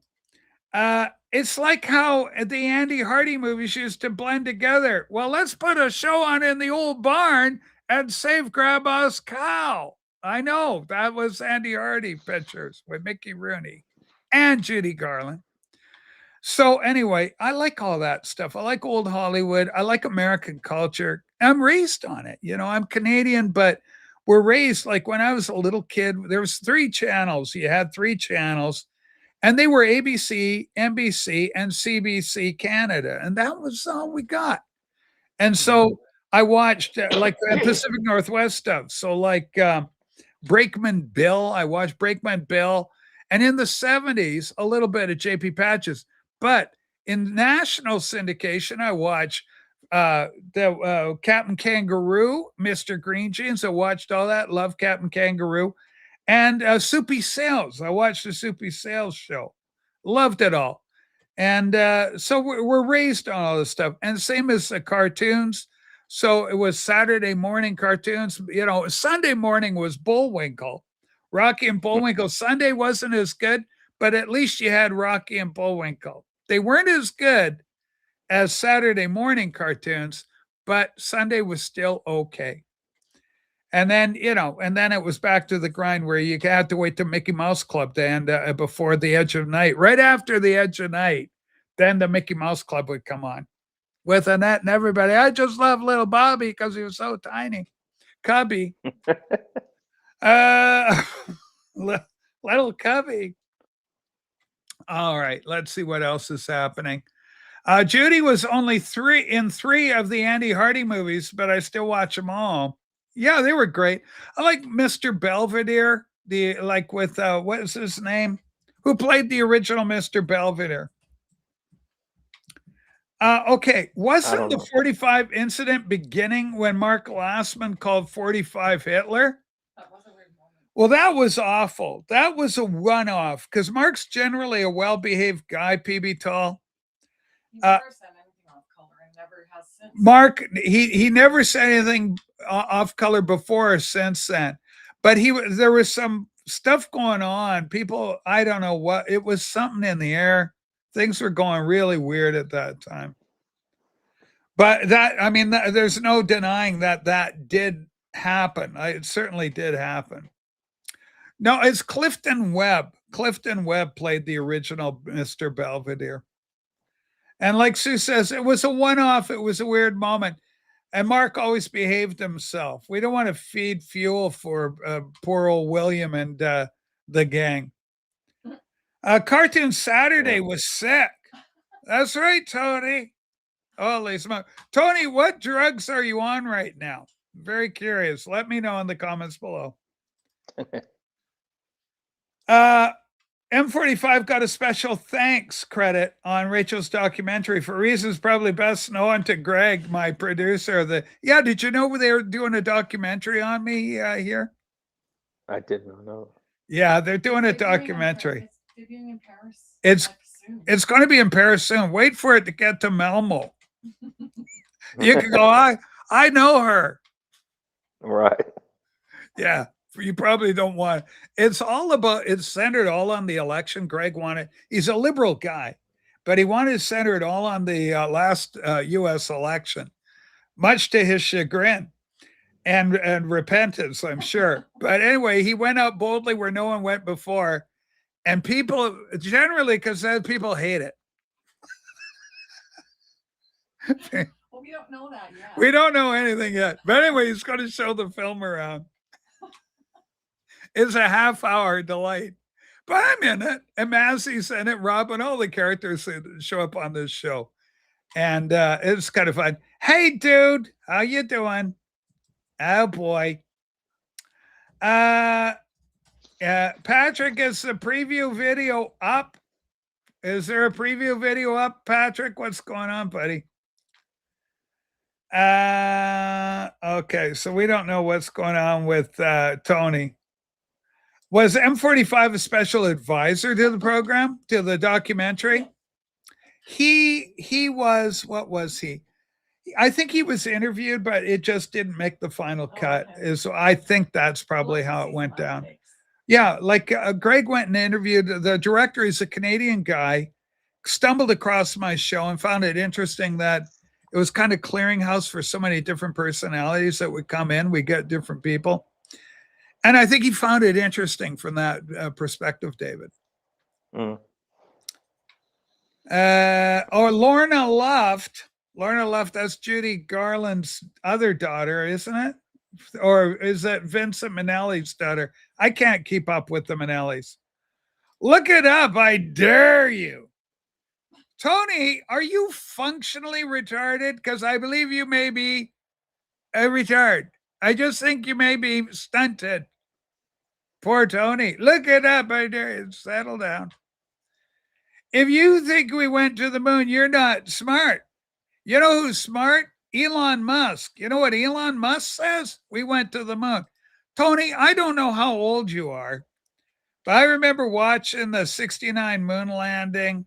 it's like how the Andy Hardy movies used to blend together. Well, let's put a show on in the old barn and save Grandma's cow. I know that was Andy Hardy pictures with Mickey Rooney and Judy Garland. So anyway, I like all that stuff. I like old Hollywood. I like American culture. I'm raised on it. You know, I'm Canadian, but we're raised like when I was a little kid, there was 3 channels. You had 3 channels. And they were ABC, NBC, and CBC Canada. And that was all we got. And so I watched like Pacific Northwest stuff. So like Brakeman Bill, I watched Brakeman Bill. And in the 70s, a little bit of JP Patches. But in national syndication, I watched the Captain Kangaroo, Mr. Green Jeans. I watched all that. Love Captain Kangaroo. And Soupy Sales. I watched the Soupy Sales show. Loved it all. And so we're raised on all this stuff. And same as the cartoons. So it was Saturday morning cartoons. You know, Sunday morning was Bullwinkle. Rocky and Bullwinkle. Sunday wasn't as good, but at least you had Rocky and Bullwinkle. They weren't as good as Saturday morning cartoons, but Sunday was still okay. And then, you know, and then it was back to the grind where you had to wait till Mickey Mouse Club to end before the Edge of Night. Right after the Edge of Night, then the Mickey Mouse Club would come on with Annette and everybody. I just love little Bobby because he was so tiny. Cubby. Little Cubby. All right, let's see what else is happening. Judy was only in three of the Andy Hardy movies, but I still watch them all. Yeah, they were great. I like Mr. Belvedere, with what is his name? Who played the original Mr. Belvedere? Okay, wasn't the 45 incident beginning when Mark Glassman called 45 Hitler? That was a weird moment. Well, that was awful. That was a runoff because Mark's generally a well-behaved guy, PB Tall. He never said anything off color and never has since. Mark, he never said anything off color before or since then, but there was some stuff going on. People, I don't know what, it was something in the air. Things were going really weird at that time. But that, I mean, there's no denying that that did happen. It certainly did happen. No, it's Clifton Webb. Clifton Webb played the original Mr. Belvedere. And like Sue says, it was a one-off. It was a weird moment. And Mark always behaved himself. We don't want to feed fuel for poor old William and the gang. Cartoon Saturday was sick. That's right, Tony. Holy smoke. Tony, what drugs are you on right now? Very curious. Let me know in the comments below. M45 got a special thanks credit on Rachel's documentary for reasons probably best known to Greg, my producer. Yeah, did you know they were doing a documentary on me here? I did not know. Yeah, they're doing a Debuting in Paris- documentary. debuting in Paris. It's- like, soon. It's going to be in Paris soon. Wait for it to get to Malmo. You can go, I know her. Right. Yeah, you probably don't want it's all about it's centered all on the election. Greg wanted he's a liberal guy, but he wanted to center it all on the last US election, much to his chagrin and repentance, I'm sure. But anyway, he went out boldly where no one went before, and people generally, because people hate it. Well, we don't know that yet. We don't know anything yet. But anyway, he's going to show the film around. It's a half-hour delight. But I'm in it. And Massey's in it, Rob, and all the characters that show up on this show. And it's kind of fun. Hey, dude, how you doing? Oh, boy. Patrick, is the preview video up? Is there a preview video up, Patrick? What's going on, buddy? Okay, so we don't know what's going on with Tony. Was M45 a special advisor to the program, to the documentary? He was, what was he? I think he was interviewed, but it just didn't make the final cut. Okay. So I think that's probably how it went down. Yeah, like Greg went and interviewed the director. He's a Canadian guy, stumbled across my show and found it interesting that it was kind of clearinghouse for so many different personalities that would come in. We get different people. And I think he found it interesting from that perspective, David. Mm. Or Lorna Luft, that's Judy Garland's other daughter, isn't it? Or is that Vincent Minnelli's daughter? I can't keep up with the Minnellis. Look it up, I dare you. Tony, are you functionally retarded? Because I believe you may be a retard. I just think you may be stunted. Poor Tony. Look it up, I dare you. Settle down. If you think we went to the moon, you're not smart. You know who's smart? Elon Musk. You know what Elon Musk says? We went to the moon. Tony, I don't know how old you are, but I remember watching the 69 moon landing.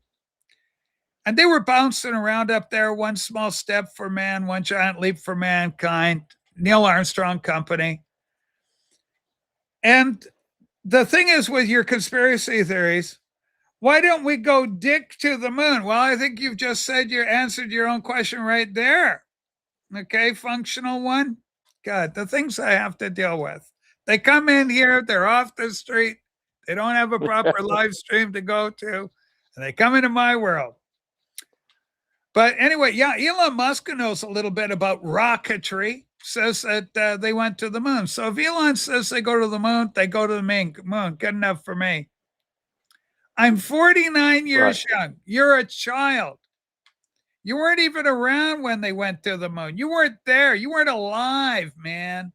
And they were bouncing around up there. One small step for man, one giant leap for mankind. Neil Armstrong Company. And the thing is with your conspiracy theories, why don't we go dick to the moon? Well, I think you've just said you answered your own question right there. Okay, functional one. God, the things I have to deal with. They come in here, they're off the street. They don't have a proper live stream to go to. And they come into my world. But anyway, yeah, Elon Musk knows a little bit about rocketry, says that they went to the moon. So if Elon says they go to the moon, they go to the moon. Good enough for me. I'm 49 years young. You're a child. You weren't even around when they went to the moon. You weren't there. You weren't alive, man.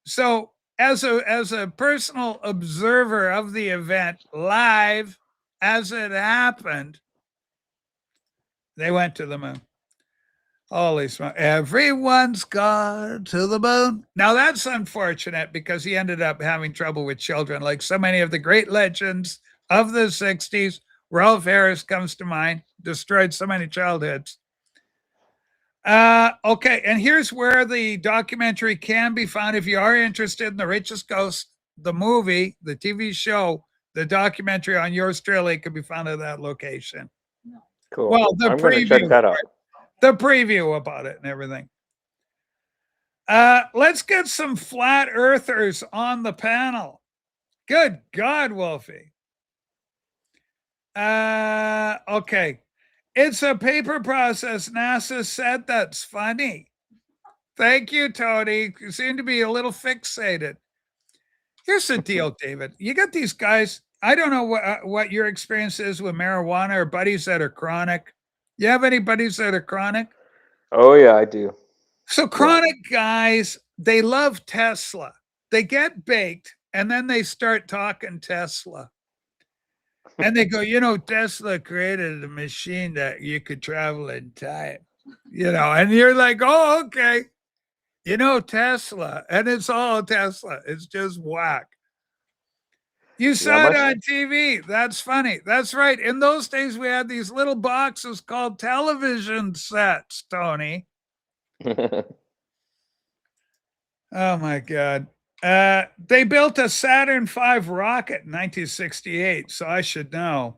So as a personal observer of the event live as it happened, they went to the moon. Holy smoke. Everyone's gone to the moon. Now that's unfortunate because he ended up having trouble with children, like so many of the great legends of the 60s. Ralph Harris comes to mind, destroyed so many childhoods. Okay, and here's where the documentary can be found if you are interested in The Richest Ghost, the movie, the TV show, the documentary on yours truly can be found at that location. Cool. Well, the I'm going to check preview that out. the preview about it and everything. Let's get some flat earthers on the panel. Good God, Wolfie. Okay. It's a paper process. NASA said that's funny. Thank you, Tony. You seem to be a little fixated. Here's the deal, David. You got these guys. I don't know what your experience is with marijuana or buddies that are chronic. You have any buddies that are chronic? Oh yeah, I do. So chronic guys, they love Tesla. They get baked and then they start talking Tesla. And they go, Tesla created a machine that you could travel in time, and you're like, oh, okay. Tesla, and it's all Tesla. It's just whack. You saw it on TV. That's funny. That's right. In those days, we had these little boxes called television sets, Tony. Oh, my God. They built a Saturn V rocket in 1968, so I should know.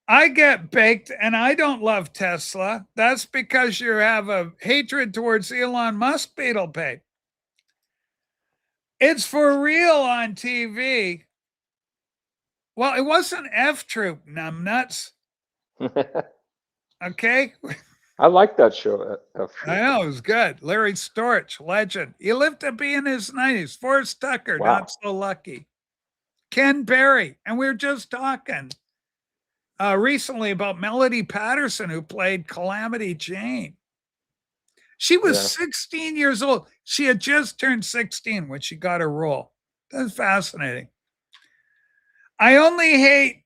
I get baked and I don't love Tesla. That's because you have a hatred towards Elon Musk, Beetle Babe. It's for real on TV. Well, it wasn't F Troop, numbnuts. Okay. I like that show. I know, it was good. Larry Storch, legend. He lived to be in his 90s. Forrest Tucker, not so lucky. Ken Berry. And we were just talking recently about Melody Patterson, who played Calamity Jane. She was 16 years old. She had just turned 16 when she got her role. That's fascinating. I only hate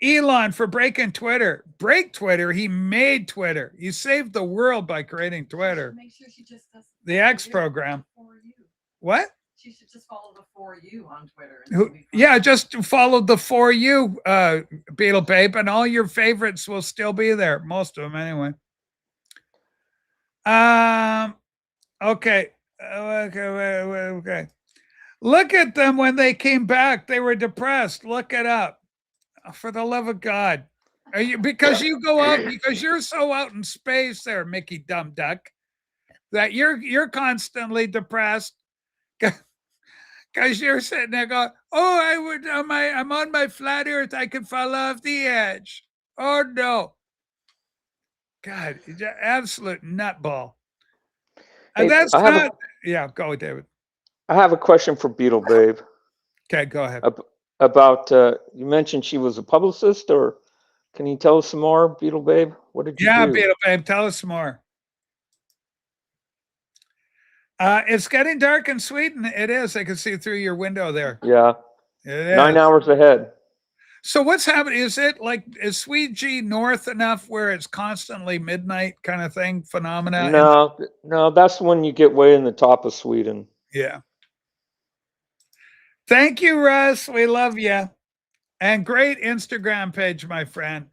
Elon for breaking Twitter. Break Twitter. He made Twitter. He saved the world by creating Twitter. Make sure she just does the X program. What? She should just follow the For You on Twitter. Yeah, just follow the For You, Beetle Babe, and all your favorites will still be there. Most of them, anyway. Okay. Okay. Look at them when they came back. They were depressed. Look it up. For the love of God. Because you go out, because you're so out in space there, Mickey Dumb Duck, that you're constantly depressed. Because you're sitting there going, oh, I'm on my flat earth. I could fall off the edge. Oh, no. God, absolute nutball. And Hey, that's not, yeah, go, David. I have a question for Beetle Babe. Okay, go ahead. About, you mentioned she was a publicist, or can you tell us some more, Beetle Babe? What did you do? Yeah, Beetle Babe, tell us more. It's getting dark in Sweden. It is. I can see through your window there. Yeah. It is. 9 hours ahead. So what's happening? Is Sweden north enough where it's constantly midnight kind of thing phenomena? No, that's when you get way in the top of Sweden. Yeah. Thank you, Russ. We love you. And great Instagram page, my friend.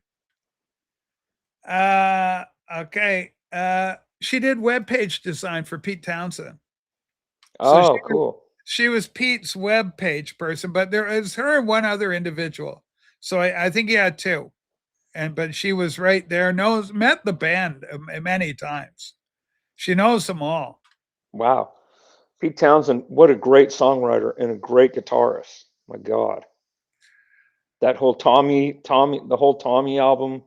Okay. She did webpage design for Pete Townsend. So cool. She was Pete's webpage person, but there is her and one other individual. So I think he had two. But she was right there, met the band many times. She knows them all. Wow. Pete Townsend, what a great songwriter and a great guitarist. My God. That whole the whole Tommy album.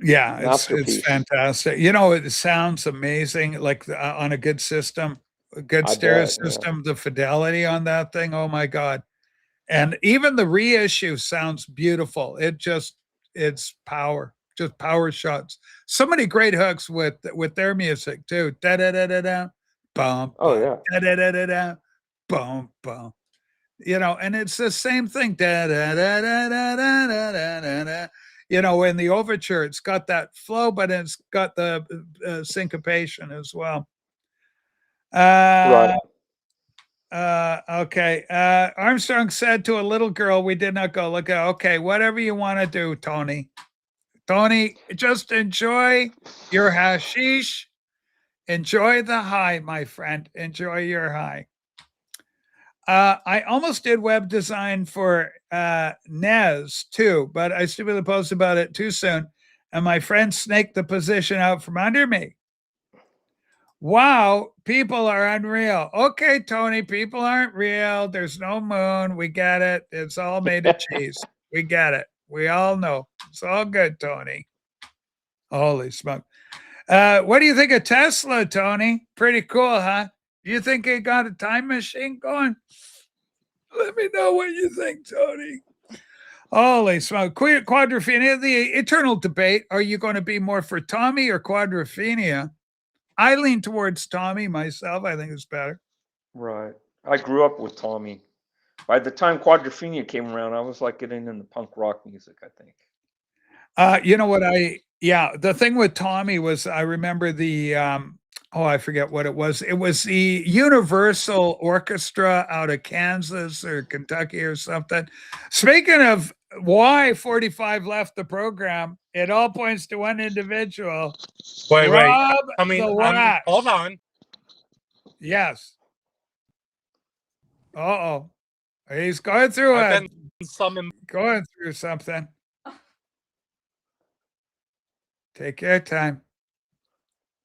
Yeah, it's fantastic. It sounds amazing, like on a good system, a good stereo system, the fidelity on that thing. Oh my God. And even the reissue sounds beautiful. It's power, just power shots. So many great hooks with their music too. Da da da da da, bum. Oh yeah. Da da da da da, bum bum. And it's the same thing. Da da da da da da da da da. In the overture, it's got that flow, but it's got the syncopation as well. Right. Okay. Armstrong said to a little girl, we did not go, look at, okay, whatever you want to do, Tony. Tony, just enjoy your hashish. Enjoy the high, my friend. Enjoy your high. I almost did web design for Nez too, but I stupidly posted about it too soon. and my friend snaked the position out from under me. Wow, people are unreal. Okay, Tony, people aren't real. There's no moon. We get it. It's all made of cheese. We get it. We all know. It's all good, Tony. Holy smoke. What do you think of Tesla, Tony? Pretty cool, huh? You think they got a time machine going? Let me know what you think, Tony. Holy smoke. Quadrophenia, the eternal debate. Are you going to be more for Tommy or Quadrophenia? I lean towards Tommy myself. I think it's better. Right. I grew up with Tommy. By the time Quadrophenia came around, I was like getting into punk rock music, I think. You know what the thing with Tommy was I remember the I forget what it was. It was the Universal Orchestra out of Kansas or Kentucky or something. Speaking of why 45 left the program, it all points to one individual. Wait. Rob I mean, the Rat. hold on. Yes. Uh-oh. He's going through I've been summoned. going through something. Take your time.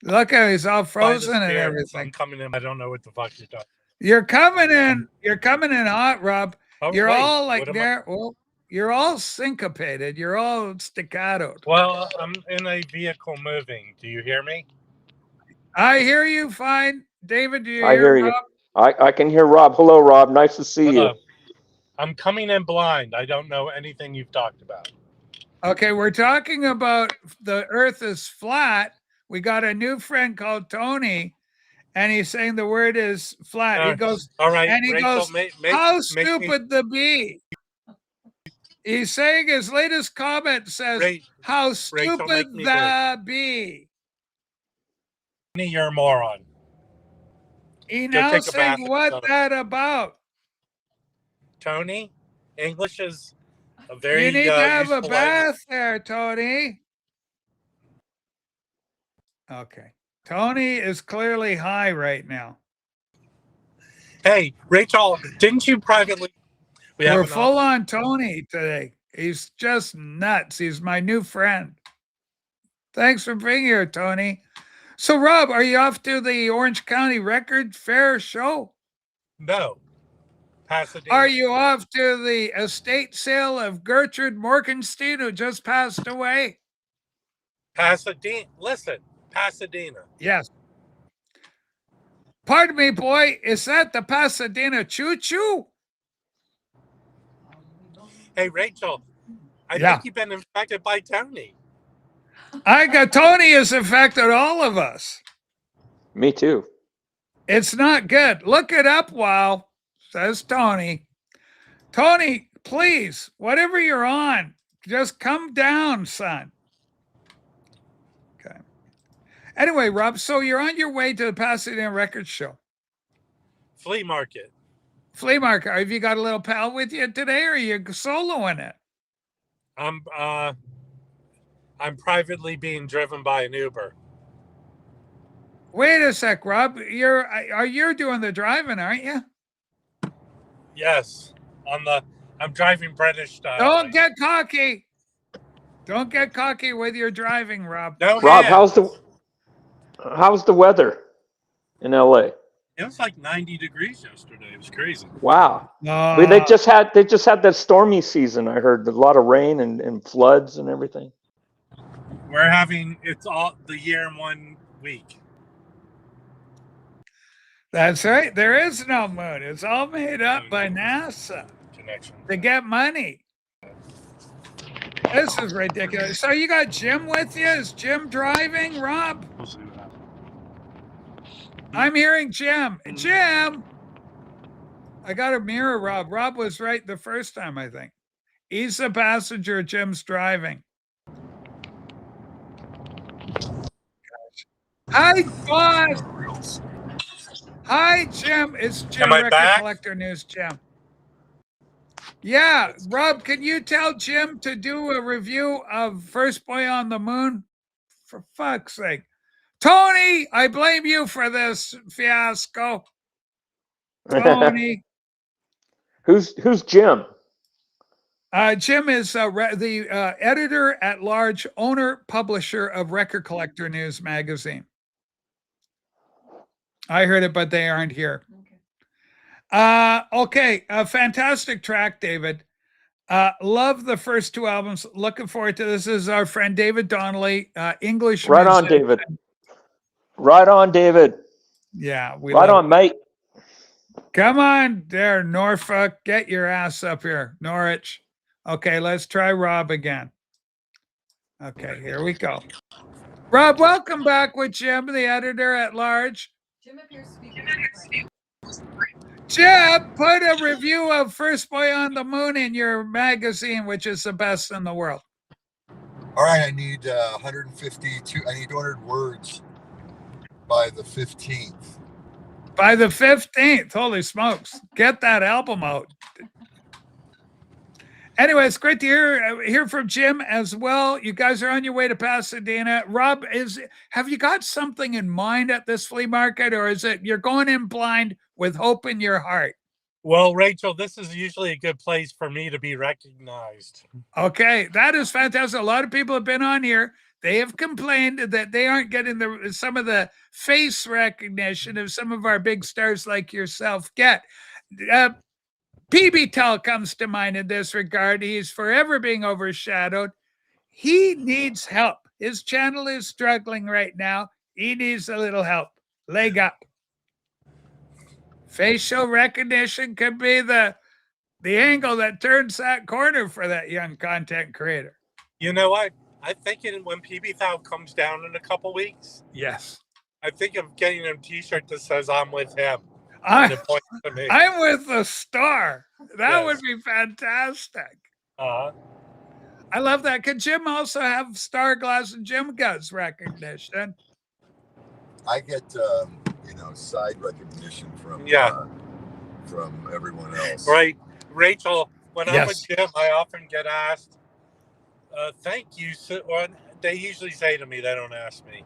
Look at he's all by the frozen and spirits. everything. I'm coming in. I don't know what the fuck you're talking. You're coming in hot, Rob. Oh, You're wait, all like what am I- there. Well, you're all syncopated. You're all staccato. Well, I'm in a vehicle moving. Do you hear me? I hear you fine. David, do you I hear you. Rob? I can hear Rob. Hello, Rob. Nice to see Hello. you. I'm coming in blind. I don't know anything you've talked about. Okay, we're talking about the earth is flat. We got a new friend called Tony, and he's saying the word is flat. He goes, All right, and he Rachel, goes, make how me- stupid the bee. He's saying his latest comment says, Ra- how Rachel, stupid make me the bee. You're a moron. He Go now take a bath saying, and what shut up. that about? Tony, English is a very You need to have a useful bath there, Tony. Okay. Tony is clearly high right now. Hey, Rachel, didn't you privately? We're an full on Tony today. He's just nuts. He's my new friend. Thanks for being here, Tony. So, Rob, are you off to the Orange County Record Fair show? No, Pasadena. Are you off to the estate sale of Gertrude Morgenstein, who just passed away? Pasadena? Listen, Pasadena. Yes. Pardon me, boy. Is that the Pasadena Choo Choo? Hey, Rachel, I Yeah. think you've been infected by Tony. I got Tony has infected all of us. Me too. It's not good. Look it up, wow, says Tony. Tony, please, whatever you're on, just come down, son. Okay. Anyway, Rob, so you're on your way to the Pasadena Record Show. Flea market. Flea market. Have you got a little pal with you today, or are you soloing it? I'm privately being driven by an Uber. Wait a sec, Rob. You're doing the driving, aren't you? Yes, I'm driving British style. Don't get cocky. Don't get cocky with your driving, Rob. No, Rob, hands. how's the weather in LA? It was like 90 degrees yesterday. It was crazy. Wow. No. They just had that stormy season. I heard a lot of rain and floods and everything. It's all the year in 1 week. That's right. There is no moon. It's all made up by NASA Connection. to get money. This is ridiculous. So you got Jim with you? Is Jim driving, Rob? We'll see what happens. I'm hearing Jim. Jim! I got a mirror, Rob. Rob was right the first time, I think. He's the passenger. Jim's driving. Hi, boss. Hi, Jim. It's Jim, Am I Record back? Collector News, Jim. Yeah, Rob, can you tell Jim to do a review of First Boy on the Moon? For fuck's sake. Tony, I blame you for this fiasco. Tony. Who's Jim? Jim is the editor at large, owner, publisher of Record Collector News magazine. I heard it, but they aren't here. Okay, a fantastic track, David. Love the first two albums. Looking forward to this. Is our friend David Donnelly, English. Right on, musician. David. Right on, David. Yeah, we Right love on, mate. Come on there, Norfolk. Get your ass up here. Norwich. Okay, let's try Rob again. Okay, here we go. Rob, welcome back with Jim, the editor at large. Jim appears to be. Jim, put a review of First Boy on the Moon in your magazine, which is the best in the world. All right, I need 152. I need 200 words by the 15th. By the 15th. Holy smokes. Get that album out. Anyway, it's great to hear from Jim as well. You guys are on your way to Pasadena. Rob, have you got something in mind at this flea market, or is it you're going in blind with hope in your heart? Well, Rachel, this is usually a good place for me to be recognized. Okay, that is fantastic. A lot of people have been on here. They have complained that they aren't getting some of the face recognition of some of our big stars like yourself get. PB Tell comes to mind in this regard. He's forever being overshadowed. He needs help. His channel is struggling right now. He needs a little help. Leg up. Facial recognition could be the angle that turns that corner for that young content creator. You know what? I'm thinking when PB Thou comes down in a couple weeks, Yes. I think of getting him a t-shirt that says I'm with him. I'm with the star. That Yes. would be fantastic. Uh, I love that. Could Jim also have Star Glass and Jim Guts recognition? I get side recognition from from everyone else. right. Rachel, when I'm Yes. with Jim, I often get asked, thank you. Or they usually say to me, they don't ask me,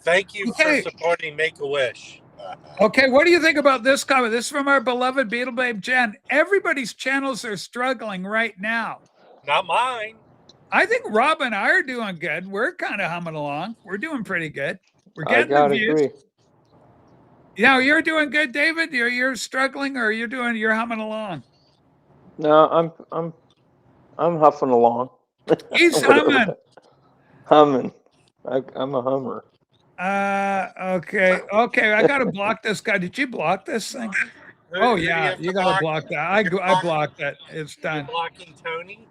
thank you Okay. for supporting Make-A-Wish. Okay, what do you think about this comment? This is from our beloved Beetle Babe Jen. Everybody's channels are struggling right now. Not mine. I think Rob and I are doing good. We're kind of humming along. We're doing pretty good. We're I getting the gotta views. agree. Yeah, you're doing good, David. You're struggling, or you're humming along. No, I'm huffing along. He's Whatever. humming. Humming. I'm a hummer. Okay. I gotta block this guy. Did you block this thing? Oh Who do yeah, have to you gotta block that. I blocked it. It's You're done. blocking Tony?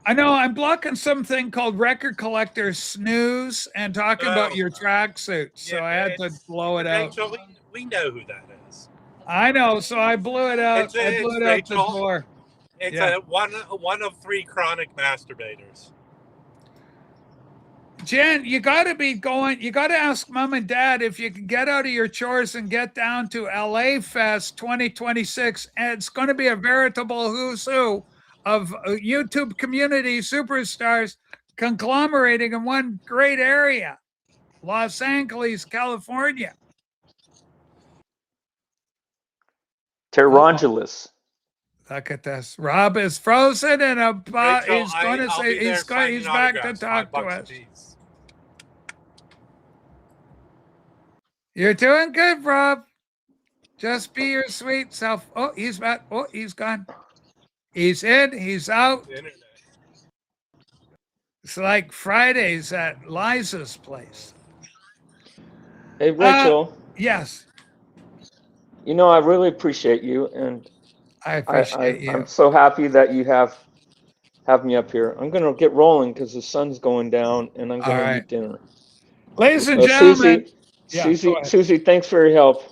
I know. I'm blocking something called Record Collector Snooze and talking about Oh. your tracksuit. So Yeah, I had to it's- blow it out. Rachel, we know who that is. I know. So I blew it out. I blew it out the Rachel. door. It's Yeah. a one of 3 chronic masturbators. Jen, you got to be going. You got to ask mom and dad if you can get out of your chores and get down to LA Fest 2026. And it's going to be a veritable who's who of YouTube community superstars conglomerating in one great area, Los Angeles, California. Terrangelus. Look at this. Rob is frozen and Rachel, he's going to I'll say be there signing he's back to autographs, talk to $5 us. a piece. You're doing good, Rob. Just be your sweet self. Oh, he's back. Oh, he's gone. He's in, he's out. Internet. It's like Fridays at Liza's place. Hey, Rachel, Yes, I really appreciate you, and I appreciate you. I'm so happy that you have me up here. I'm gonna get rolling because the sun's going down, and I'm gonna All right. eat dinner. Ladies and gentlemen, yeah, go Susie, ahead. Susie, thanks for your help.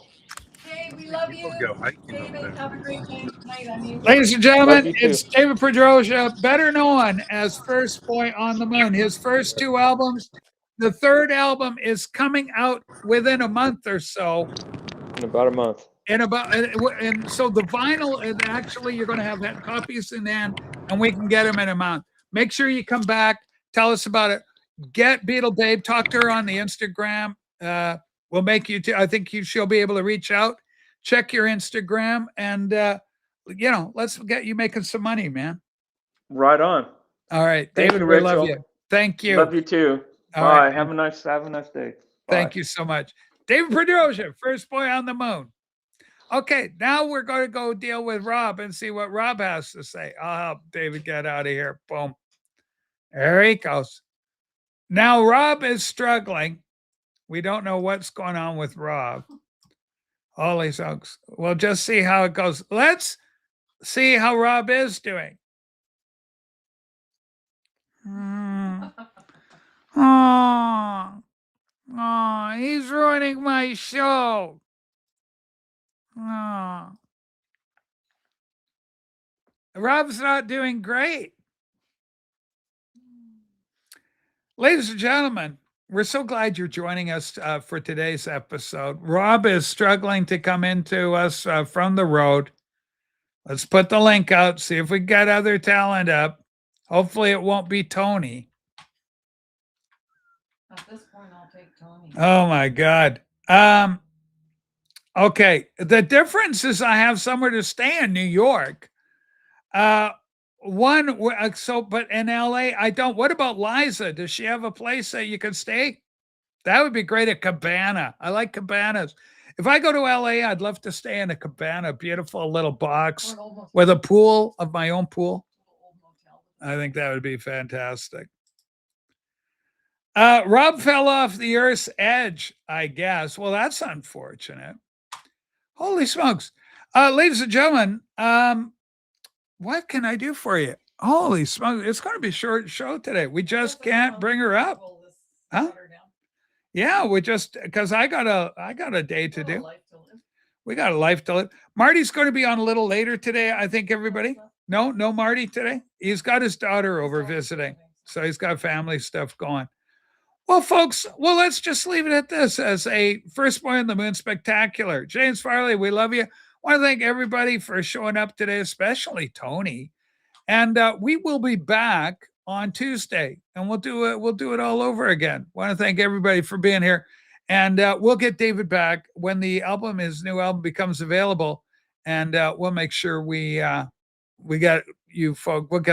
Hey, we love you. We'll go hiking up David, there. have a great day tonight. I mean, Ladies and gentlemen, Love you too. it's David Pedrosia, better known as First Boy on the Moon. His first 2 albums. The 3rd album is coming out within a month or so. In about a month. And so the vinyl is actually, you're going to have that copies in hand, and we can get them in a month. Make sure you come back, tell us about it. Get Beetle Babe, talk to her on the Instagram. We'll make you. I think she'll be able to reach out. Check your Instagram, and let's get you making some money, man. Right on. All right, Thank David, you, we love Rachel. you. Thank you. Love you too. All Bye. right, Have a nice day. thank Bye. you so much. David Pedrosia, first boy on the moon. Okay, now we're going to go deal with Rob and see what Rob has to say. I'll help David get out of here. Boom. There he goes. Now, Rob is struggling. We don't know what's going on with Rob. Holy smokes. We'll just see how it goes. Let's see how Rob is doing. Oh, he's ruining my show. Oh. Rob's not doing great. Ladies and gentlemen, we're so glad you're joining us for today's episode. Rob is struggling to come into us from the road. Let's put the link out, see if we get other talent up. Hopefully it won't be Tony. At this point, I'll take Tony. Oh my God. Okay. The difference is I have somewhere to stay in New York. But in LA, I don't. What about Liza? Does she have a place that you can stay? That would be great. A cabana. I like cabanas. If I go to LA, I'd love to stay in a cabana, beautiful little box with a pool of my own pool. I think that would be fantastic. Rob fell off the Earth's edge, I guess. Well, that's unfortunate. Holy smokes. Ladies and gentlemen, what can I do for you? Holy smokes. It's going to be a short show today. We just can't bring her up. Huh? Yeah, we just, because I got a day to do. We got a life to live. Marty's going to be on a little later today, I think, everybody. No Marty today. He's got his daughter over visiting. So he's got family stuff going. Well, folks, let's just leave it at this as a first boy on the moon spectacular. James Farley, we love you. I want to thank everybody for showing up today, especially Tony. And we will be back on Tuesday, and we'll do it all over again. I want to thank everybody for being here. And we'll get David back when his new album becomes available. And we'll make sure we got you folks. We'll get